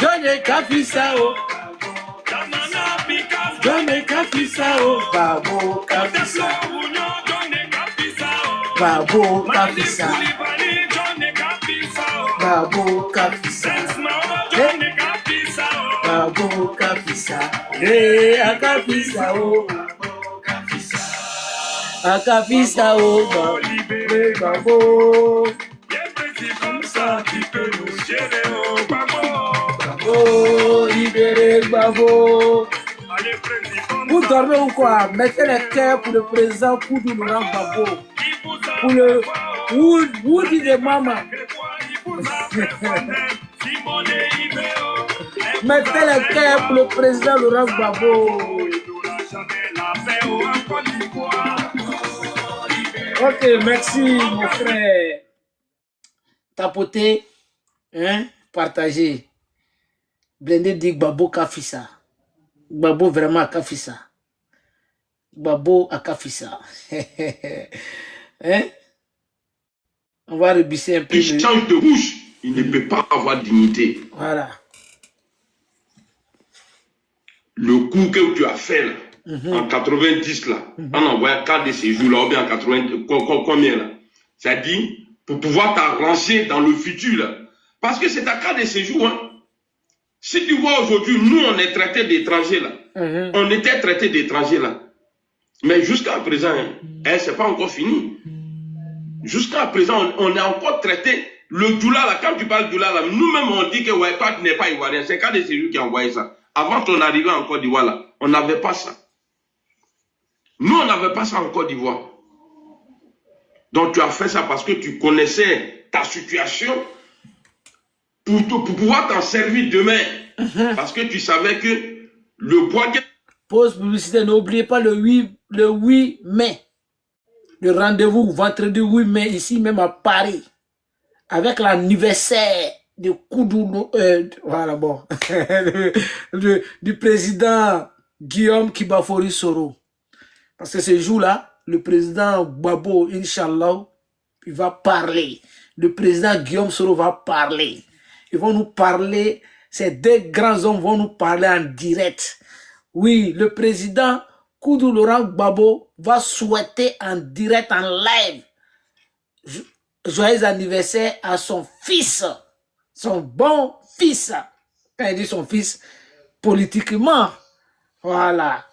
Johnny Kafisa, oh. Johnny Kafisa, oh. Gbagbo Kafisa. Gbagbo Kafisa. Gbagbo Kafisa. Gbagbo Kafisa. Kafisa, oh. Kafisa, oh. Gbagbo. Comme ça, tu peux nous gérer, oh, Gbagbo. Oh, libérez Gbagbo. Allez, président. Vous dormez ou quoi? Mettez les cœurs pour le président Koudou Laurent Gbagbo. Pour le Woody de Mama. Mettez les cœurs pour le président Laurent Gbagbo. Ok, merci mon frère. Tapotez, hein, partagez. Blendé dit Gbagbo Kafisa. Gbagbo vraiment Kafisa. Gbagbo à Kafisa. Hein? On va rebisser un peu. Il change de bouche, il ne peut pas avoir dignité. Voilà. Le coup que tu as fait là, en 90 là, en envoyant 4 de ces jours là, ou bien en 80, combien là? C'est-à-dire, pour pouvoir t'arranger dans le futur là. Parce que c'est ta carte de séjour. Hein. Si tu vois aujourd'hui, nous on est traités d'étrangers là. On était traités d'étrangers là. Mais jusqu'à présent, hein, c'est pas encore fini. Jusqu'à présent, on est encore traité. Le Djoula là, quand tu parles Djoula là, nous-mêmes on dit que ouais, toi tu n'es pas ivoirien. C'est carte de séjour qui a envoyé ça. Avant ton arrivée en Côte d'Ivoire là, on n'avait pas ça. Nous on n'avait pas ça en Côte d'Ivoire. Donc tu as fait ça parce que tu connaissais ta situation pour pouvoir t'en servir demain. Parce que tu savais que le bois... Pause publicité, n'oubliez pas le 8 mai. Le rendez-vous vendredi 8 mai, ici même à Paris. Avec l'anniversaire de Koudou... voilà, bon. du président Guillaume Kibafori Soro. Parce que ce jour-là, le président Gbagbo, Inch'Allah, il va parler. Le président Guillaume Soro va parler. Ils vont nous parler, ces deux grands hommes vont nous parler en direct. Oui, le président Koudou Laurent Gbagbo va souhaiter en direct, en live, joyeux anniversaire à son fils, son bon fils. Quand il dit son fils, politiquement, voilà.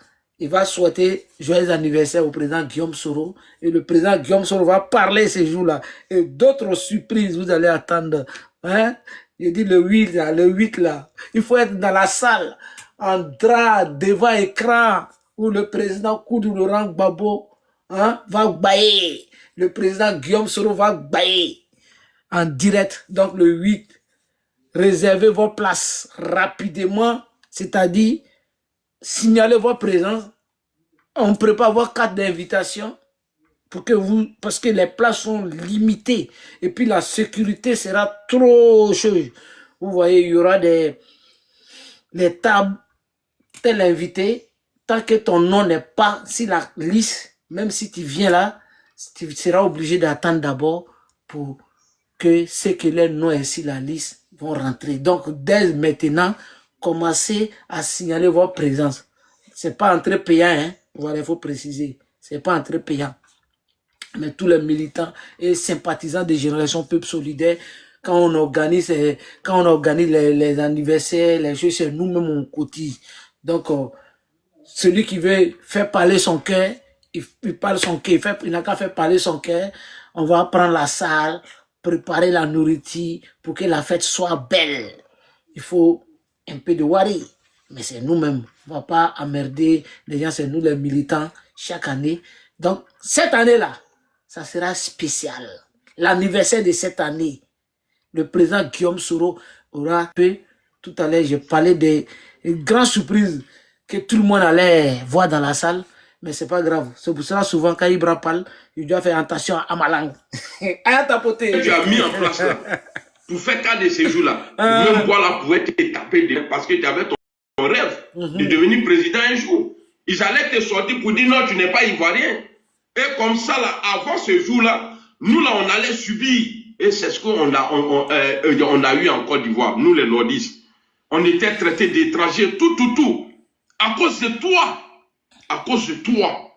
il va souhaiter joyeux anniversaire au président Guillaume Soro. Et le président Guillaume Soro va parler ces jours-là. Et d'autres surprises, vous allez attendre. Hein? Je dis le 8 là, le 8 là. Il faut être dans la salle, en drap, devant écran, où le président Koudou Laurent Gbagbo hein, va bailler. Le président Guillaume Soro va bailler en direct. Donc le 8, réservez vos places rapidement, c'est-à-dire signalez votre présence. On prépare vos cartes d'invitation pour que vous, parce que les places sont limitées et puis la sécurité sera trop chaude. Vous voyez, il y aura les tables, tel invité, tant que ton nom n'est pas sur la liste, même si tu viens là, tu seras obligé d'attendre d'abord pour que ceux que leur nom est sur la liste vont rentrer. Donc, dès maintenant, commencez à signaler votre présence. C'est pas entrée payant, hein. Voilà, il faut préciser. C'est pas entrée payant. Mais tous les militants et sympathisants des générations Peuple Solidaire, quand on organise les anniversaires, les choses, c'est nous-mêmes on cotise. Donc, celui qui veut faire parler son cœur, il parle son cœur, il n'a qu'à faire parler son cœur. On va prendre la salle, préparer la nourriture pour que la fête soit belle. Il faut un peu de wari, mais c'est nous-mêmes. On ne va pas emmerder les gens, c'est nous les militants chaque année. Donc, cette année-là, ça sera spécial. L'anniversaire de cette année, le président Guillaume Soro aura pu, tout à l'heure, j'ai parlé des grandes surprises que tout le monde allait voir dans la salle, mais c'est pas grave. C'est pour cela, souvent, quand Ibra parle, il doit faire attention à ma langue. À tapoter. Tu as mis en place là, pour faire cas de ces jours-là, même moi là, pouvait te taper dedans parce que tu avais ton rêve de devenir président un jour. Ils allaient te sortir pour dire non, tu n'es pas ivoirien. Et comme ça, là, avant ce jour-là, nous, là, on allait subir. Et c'est ce qu'on a, on a eu en Côte d'Ivoire, nous, les nordistes. On était traités d'étrangers, tout. À cause de toi. À cause de toi.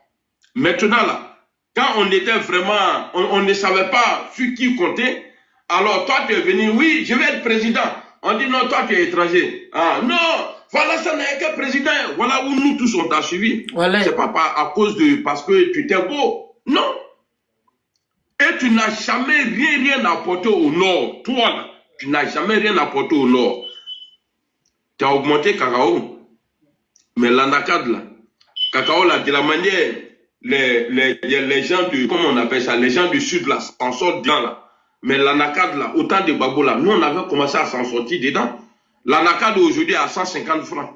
Maintenant, là, quand on était vraiment, on ne savait pas sur qui compter, alors toi, tu es venu, oui, je vais être président. On dit non, toi, tu es étranger. Ah, non, voilà, ça n'est que président. Voilà où nous tous on t'a suivi. Voilà. C'est pas à cause de, parce que tu étais beau. Non. Et tu n'as jamais rien apporté au Nord. Toi, là, tu n'as jamais rien apporté au Nord. Tu as augmenté Cacao. Mais l'anacade, là, Cacao, là, de la manière, les gens du, comment on appelle ça, les gens du Sud, là, s'en sortent dedans, là. Mais l'anacade, là, autant de Gbagbo, là, nous, on avait commencé à s'en sortir dedans. L'anacade, aujourd'hui, est à 150 francs.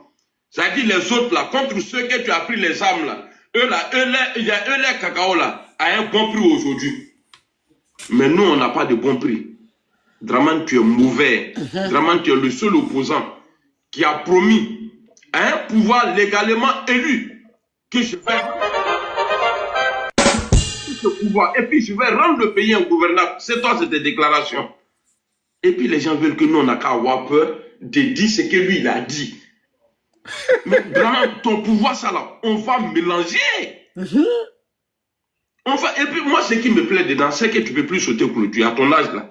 Ça dit les autres, là, contre ceux que tu as pris les armes, là, les Cacao, là, à un bon prix aujourd'hui. Mais nous, on n'a pas de bon prix. Draman, tu es mauvais. Draman, tu es le seul opposant qui a promis à un pouvoir légalement élu que je vais ce pouvoir et puis je vais rendre le pays ingouvernable. C'est toi cette déclaration. Et puis les gens veulent que nous, on n'a qu'à avoir peur de dire ce que lui, il a dit. Mais Draman, ton pouvoir, ça là, on va mélanger. Et puis moi, ce qui me plaît dedans, c'est que tu ne peux plus sauter clôture à ton âge là.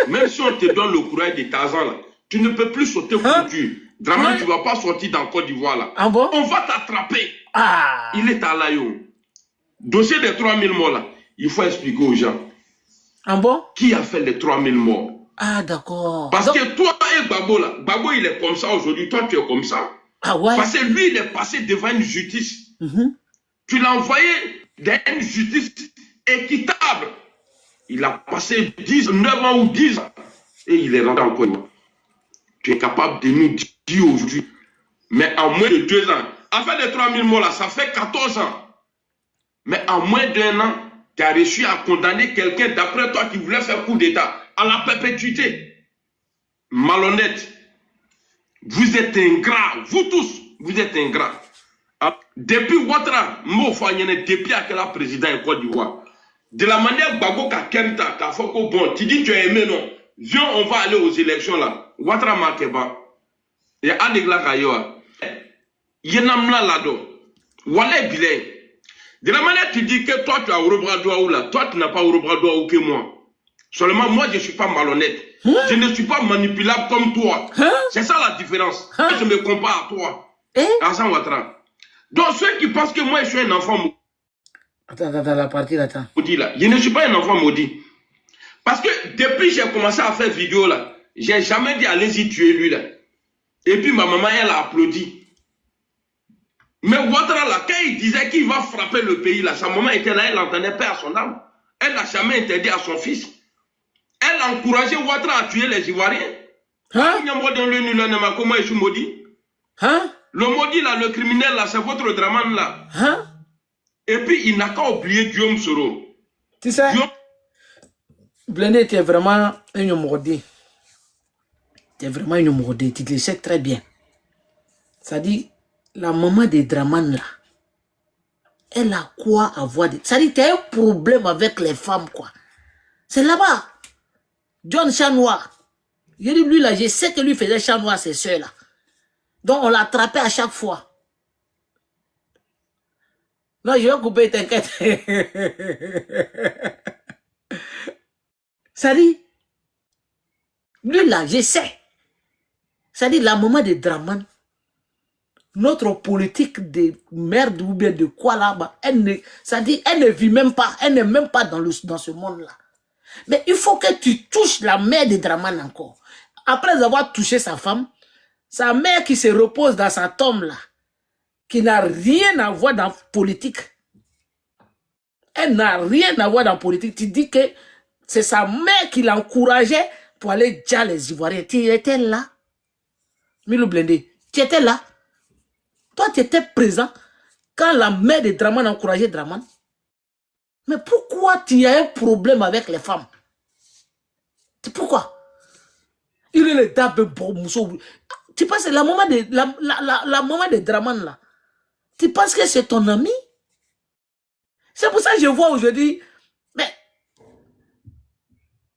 Même si on te donne le courage de Tarzan là, tu ne peux plus sauter clôture. Draman, tu ne vas pas sortir dans Côte d'Ivoire là. Ah bon? On va t'attraper. Ah. Il est à Layo. Dossier des 3000 morts là, il faut expliquer aux gens. Ah bon? Qui a fait les 3000 morts? Ah d'accord. Parce que toi et Gbagbo là, Gbagbo il est comme ça aujourd'hui, toi tu es comme ça. Ah ouais? Parce que lui il est passé devant une justice. Tu l'as envoyé dans une justice équitable. Il a passé 9 ans ou 10 ans. Et il est rentré en Côte. Tu es capable de nous dire aujourd'hui. Mais en moins de 2 ans. Enfin les 3000 morts là, ça fait 14 ans. Mais en moins d'1 an, tu as réussi à condamner quelqu'un d'après toi qui voulait faire coup d'État à la perpétuité. Malhonnête. Vous êtes ingrats. Vous tous, vous êtes ingrats. Depuis Ouattara, depuis à quel président en Côte d'Ivoire, de la manière Gbagbo Kakenta, Kafoko, bon, tu dis tu as aimé, non? Viens, on va aller aux élections là. Ouattara Makeba. Et Adegla Kayoa. Yenamla Lado. Wale Bilé. De la manière tu dis que toi tu as Orobradoua ou là, toi tu n'as pas Orobradoua ou que moi. Seulement moi je ne suis pas malhonnête. Je ne suis pas manipulable comme toi. C'est ça la différence. Je me compare à toi. Hassan Ouattara. Donc ceux qui pensent que moi je suis un enfant Attends, la partie là, attends. maudit là, je ne suis pas un enfant maudit. Parce que depuis que j'ai commencé à faire vidéo là, j'ai jamais dit allez-y tuer lui là. Et puis ma maman elle a applaudi. Mais Ouattara là, quand il disait qu'il va frapper le pays là, sa maman était là, elle entendait paix à son âme. Elle n'a jamais interdit à son fils. Elle a encouragé Ouattara à tuer les Ivoiriens. Hein? Comment je suis maudit? Hein? Le maudit là, le criminel là, c'est votre Draman là. Hein? Et puis il n'a qu'à oublier Guillaume Soro. Tu sais, Blindé était vraiment un maudit. Tu es vraiment une maudit, tu le sais très bien. Ça dit, la maman de Draman là, elle a quoi à voir? Ça dit, tu as un problème avec les femmes quoi. C'est là-bas. John Chanois. Je dis, lui là, je sais que lui faisait Chanois à ses soeurs là. Donc on l'attrapait à chaque fois. Non, je vais couper, t'inquiète. Ça dit, lui là, je sais. Ça dit, la maman de Draman, notre politique de merde ou bien de quoi là-bas, ça dit, elle ne vit même pas, elle n'est même pas dans ce monde-là. Mais il faut que tu touches la mère de Draman encore. Après avoir touché sa femme, sa mère qui se repose dans sa tombe là, qui n'a rien à voir dans la politique. Elle n'a rien à voir dans la politique. Tu dis que c'est sa mère qui l'encourageait pour aller dire les Ivoiriens. Tu étais là. Milou Blindé, tu étais là. Toi, tu étais présent quand la mère de Draman encourageait Draman. Mais pourquoi tu as un problème avec les femmes? Pourquoi? Il est le dabe bon mousseau. Tu penses que la maman de Draman là, tu penses que c'est ton ami? C'est pour ça que je vois aujourd'hui, mais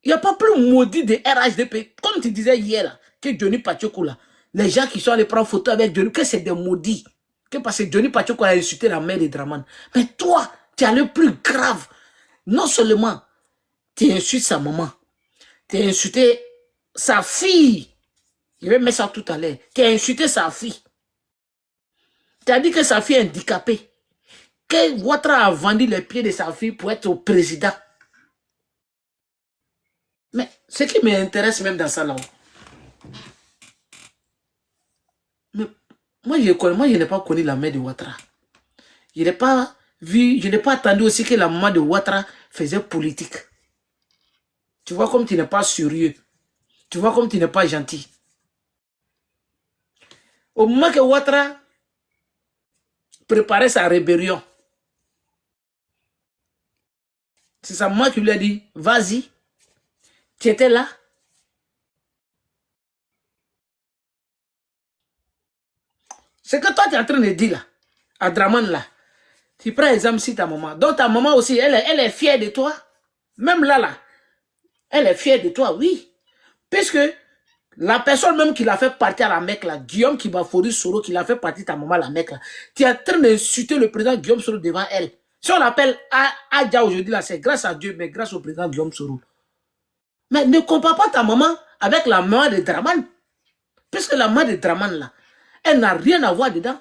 il n'y a pas plus maudit de RHDP. Comme tu disais hier, là, que Johnny Pacheco là, les gens qui sont allés prendre photo avec Johnny, que c'est des maudits. Que parce que Johnny Pacheco a insulté la mère de Draman. Mais toi, tu as le plus grave. Non seulement tu insultes sa maman, tu as insulté sa fille. Je vais mettre ça tout à l'heure. Tu as insulté sa fille. Tu as dit que sa fille est handicapée. Que Ouattara a vendu les pieds de sa fille pour être au président. Mais ce qui m'intéresse même dans ça là, mais moi je n'ai pas connu la mère de Ouattara. Je n'ai pas vu, je n'ai pas attendu aussi que la maman de Ouattara faisait politique. Tu vois comme tu n'es pas sérieux. Tu vois comme tu n'es pas gentil. Au moment que Ouattara préparait sa rébellion, c'est sa maman qui lui a dit, vas-y, tu étais là. Ce que toi tu es en train de dire là, à Draman là, tu prends exemple si ta maman. Donc ta maman aussi, elle est fière de toi. Même là, elle est fière de toi, oui. Puisque la personne même qui l'a fait partir à la Mecque là, Guillaume Kibafouri Soro, qui l'a fait partir ta maman à la Mecque là, tu es en train d'insulter le président Guillaume Soro devant elle. Si on l'appelle Adja aujourd'hui là, c'est grâce à Dieu, mais grâce au président Guillaume Soro. Mais ne compare pas ta maman avec la maman de Draman. Puisque la maman de Draman là, elle n'a rien à voir dedans.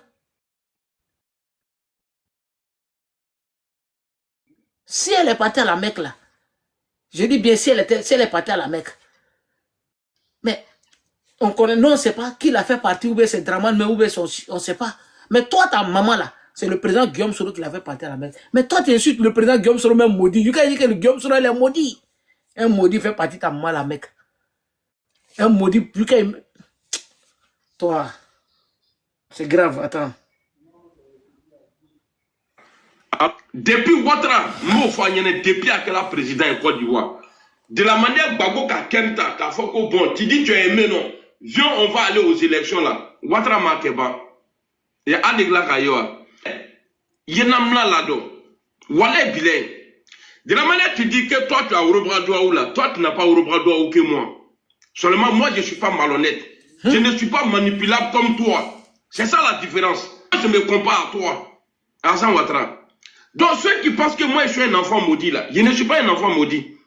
Si elle est partie à la Mecque là, je dis bien si elle est partie à la Mecque, mais on connaît, non, on ne sait pas qui l'a fait partir, ou bien c'est Draman, mais ou bien on ne sait pas. Mais toi, ta maman là, c'est le président Guillaume Soro qui l'a fait partir à la Mecque. Mais toi, tu insultes le président Guillaume Soro même maudit. Tu dis que le Guillaume Soro, il est maudit. Un maudit fait partir ta maman à la Mecque. Un maudit, plus qu'il... Toi, c'est grave, attends. Depuis Ouattara, depuis à quel président en Côte d'Ivoire, de la manière Gbagbo Kenta, bon, tu dis tu as aimé, non? Viens, on va aller aux élections là. Ouattara Makeba. Et Adegla Kayoa. Yenamla Lado. Walé Bilen. De la manière tu dis que toi tu as Ourobradoua ou là, toi tu n'as pas Ourobradoua ou que moi. Seulement moi je ne suis pas malhonnête. Je ne suis pas manipulable comme toi. C'est ça la différence. Je me compare à toi. Hassan Ouattara. Donc ceux qui pensent que moi je suis un enfant maudit là, je ne suis pas un enfant maudit.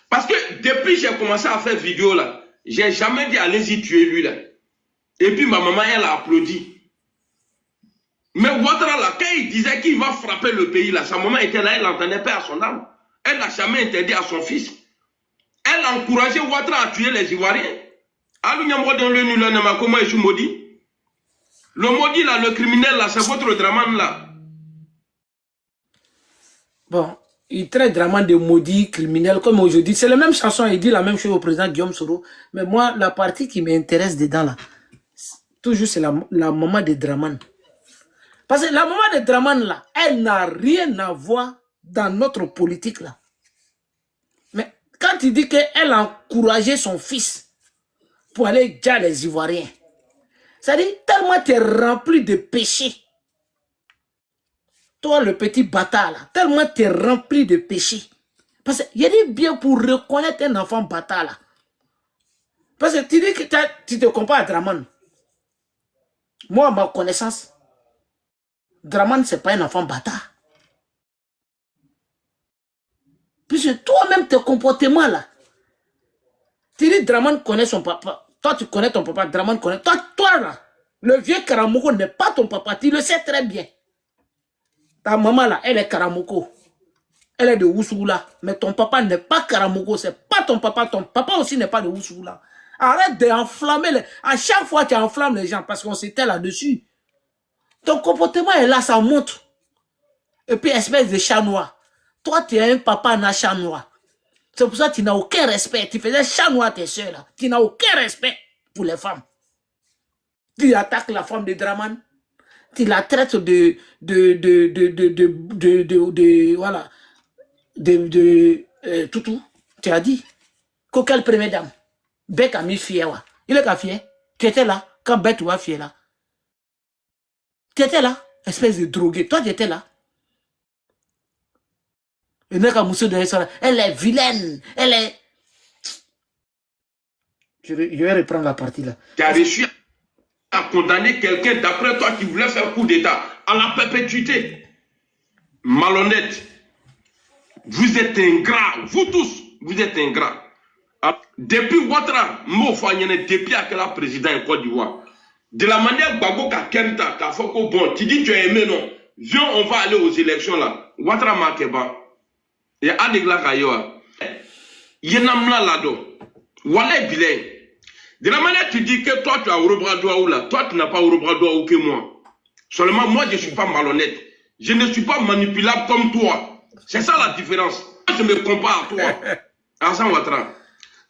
Parce que depuis que j'ai commencé à faire vidéo là, j'ai jamais dit allez-y tuer lui là. Et puis ma maman elle a applaudi. Mais Ouattara, là, quand il disait qu'il va frapper le pays, là, sa maman était là, elle n'entendait pas à son âme. Elle n'a jamais interdit à son fils. Elle a encouragé Ouattara à tuer les Ivoiriens. Le maudit, là, le criminel, là, c'est votre Draman, là. Bon, il traite Draman de maudit, criminel, comme aujourd'hui. C'est la même chanson, il dit la même chose au président Guillaume Soro. Mais moi, la partie qui m'intéresse dedans, là, toujours, c'est la maman de Draman. Parce que la maman de Draman, là, elle n'a rien à voir dans notre politique, là. Mais quand il dit qu'elle a encouragé son fils pour aller dire les Ivoiriens, ça dit tellement tu es rempli de péchés. Toi, le petit bâtard, là, tellement tu es rempli de péchés. Parce qu'il y a des bien pour reconnaître un enfant bâtard, là. Parce que tu dis que tu te compares à Draman. Moi, à ma connaissance, Draman, ce n'est pas un enfant bâtard. Puisque toi-même, tes comportements, là, tu dis Draman connaît son papa. Toi, tu connais ton papa, Draman connaît. Toi là, le vieux Karamoko n'est pas ton papa. Tu le sais très bien. Ta maman, là, elle est Karamoko. Elle est de Ousoula. Mais ton papa n'est pas Karamoko. C'est pas ton papa. Ton papa aussi n'est pas de Ousoula. Arrête d'enflammer. À chaque fois, tu enflammes les gens parce qu'on s'était là-dessus. Ton comportement est là, ça montre. Et puis, espèce de chat noir. Toi, tu es un papa, un chat noir. C'est pour ça que tu n'as aucun respect. Tu faisais chat noir à tes soeurs, là. Tu n'as aucun respect pour les femmes. Tu attaques la femme de Draman. Tu la traites voilà. Toutou. Tu as dit. Quelle première dame. Bec a mis fier. Il est qu'à fier. Tu étais là. Quand Bec va fier là. Tu étais là. Espèce de drogué. Toi, tu étais là. Elle est vilaine. Elle est... Je vais reprendre la partie là. Tu as réussi à condamner quelqu'un d'après toi qui voulait faire coup d'État à la perpétuité. Malhonnête. Vous êtes ingrats. Vous tous, vous êtes ingrats. Depuis Ouattara, depuis à quel président en Côte d'Ivoire, de la manière Gbagbo Kakenta, Kafoko, bon, tu dis tu as aimé, non. Viens, on va aller aux élections là. Ouattara Makeba. Il y a Adegla Kayoa. Il y a Namla Lado. Walé Bilé. De la manière tu dis que toi tu as Orobradoua ou là, toi tu n'as pas Orobradoua ou que moi. Seulement moi je ne suis pas malhonnête. Je ne suis pas manipulable comme toi. C'est ça la différence. Je me compare à toi. Hassan Ouattara.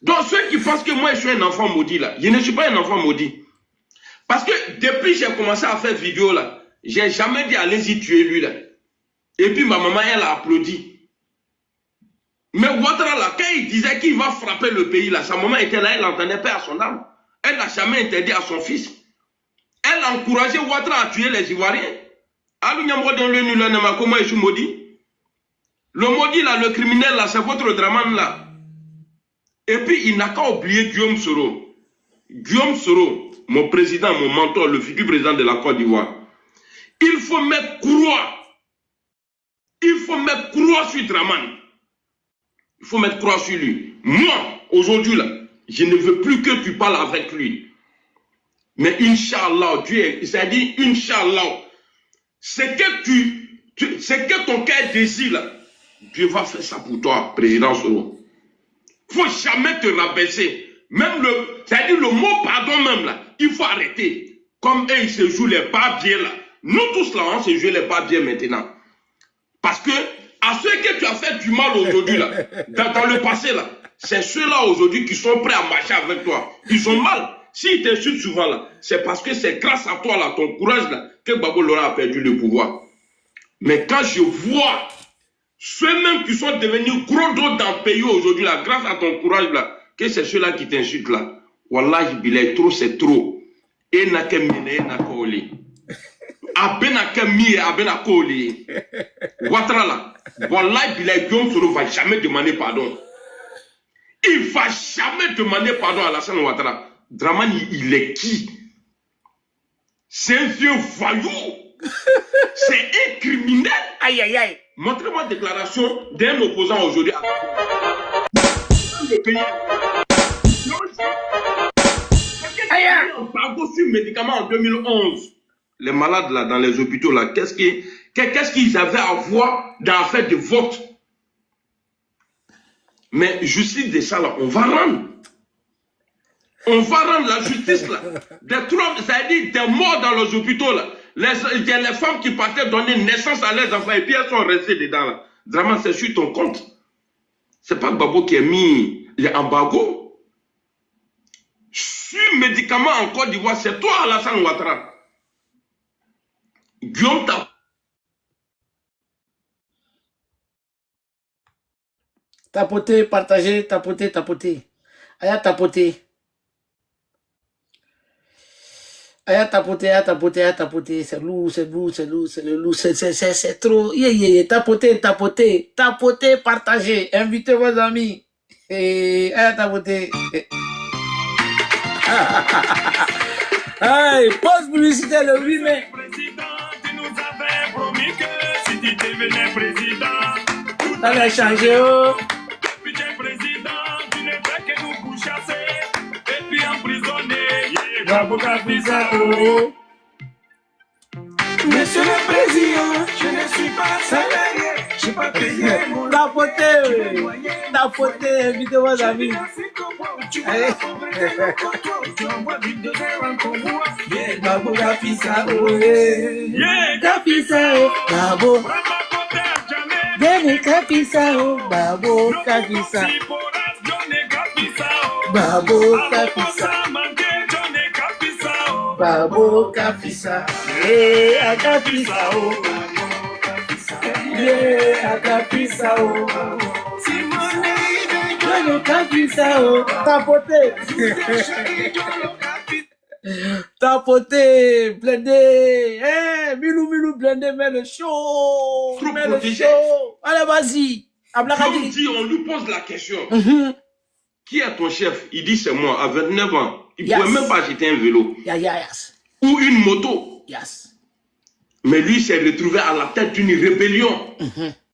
Donc ceux qui pensent que moi je suis un enfant maudit là, je ne suis pas un enfant maudit. Parce que depuis que j'ai commencé à faire vidéo là, j'ai jamais dit allez-y tuer lui là. Et puis ma maman elle a applaudi. Mais Ouattara là, quand il disait qu'il va frapper le pays là, sa maman était là, elle n'entendait pas à son âme. Elle n'a jamais interdit à son fils. Elle a encouragé Ouattara à tuer les Ivoiriens. Le maudit là, le criminel là, c'est votre Draman là. Et puis il n'a qu'à oublier Guillaume Soro. Guillaume Soro, mon président, mon mentor, le futur président de la Côte d'Ivoire. Il faut mettre croix. Il faut mettre croix sur Draman. Il faut mettre croix sur lui. Moi, aujourd'hui là, je ne veux plus que tu parles avec lui. Mais Inch'Allah, Dieu, c'est-à-dire Inch'Allah, c'est que ton cœur désire là, Dieu va faire ça pour toi, président Soro. Il ne faut jamais te rabaisser. Même c'est-à-dire le mot pardon même là, il faut arrêter. Comme eux, ils se jouent les pas bien là. Nous tous là, on se joue les pas bien maintenant. Parce que à ceux que tu as fait du mal aujourd'hui là, dans le passé là, c'est ceux-là aujourd'hui qui sont prêts à marcher avec toi. Ils ont mal. S'ils t'insultent souvent là, c'est parce que c'est grâce à toi là, ton courage là, que Gbagbo Laurent a perdu le pouvoir. Mais quand je vois ceux-mêmes qui sont devenus gros dos dans le pays aujourd'hui là, grâce à ton courage là, que c'est ceux-là qui t'insultent là. Wallahi bilay, trop c'est trop. Et n'a qu'à mine, n'a qu'à oli. Abena Kami, Abena Koli. Ouattara là. Wallahi bilay, Guillaume Soro va jamais demander pardon. Il va jamais demander pardon à Alassane Ouattara. Draman, il est qui? C'est un vieux voyou. C'est un criminel. Aïe, aïe, aïe. Montrez-moi la déclaration d'un opposant aujourd'hui. Le pays. Aïe, aïe. Embargo sur médicaments en 2011. les malades là, dans les hôpitaux, là, qu'est-ce qu'ils avaient à voir dans l'affaire de vote? Mais justice de ça, là, on va rendre. On va rendre la justice, là. Des troubles, c'est-à-dire des morts dans les hôpitaux, là. Les femmes qui partaient donner naissance à leurs enfants et puis elles sont restées dedans, là. Vraiment, c'est sur ton compte. C'est pas Babo qui a mis l'embargo. Sur médicaments en Côte d'Ivoire, c'est toi, Alassane Ouattara. Guillaume Tapoté. Tapoter, partager, tapoter, tapoter. Aya tapoter. Aya tapoter, aya tapoter, aya tapoter. C'est lourd, c'est lourd, c'est lourd, c'est lourd, c'est trop. Tapoter, tapoter, tapoter, partager. Invitez vos amis. Aya tapoter. Hey, pause publicitaire le 8 mai. Président, tu nous avais promis que si tu devenais président, tout allait changer. Oh. Depuis tu es président, tu ne fais que nous pourchasser et puis emprisonner. Monsieur le Président, je ne suis pas salarié, je n'ai pas payé mon Tapoter, invitez vos amis. Babo Gafisa, Babo. Bene Gafisa, Babo Gafisa. Babo Gafisa. Babo Gafisa. Agafisa, Agafisa, Bene Gafisa, tapoter. Tapoter, blender. Milou, blender, mais le show. Trop Mais le protégé. show. Allez, vas-y. Comme dit, on lui pose la question. Qui est ton chef? Il dit c'est moi, à 29 ans. Il ne pouvait même pas acheter un vélo. Yes. Ou une moto. Yes. Mais lui s'est retrouvé à la tête d'une rébellion.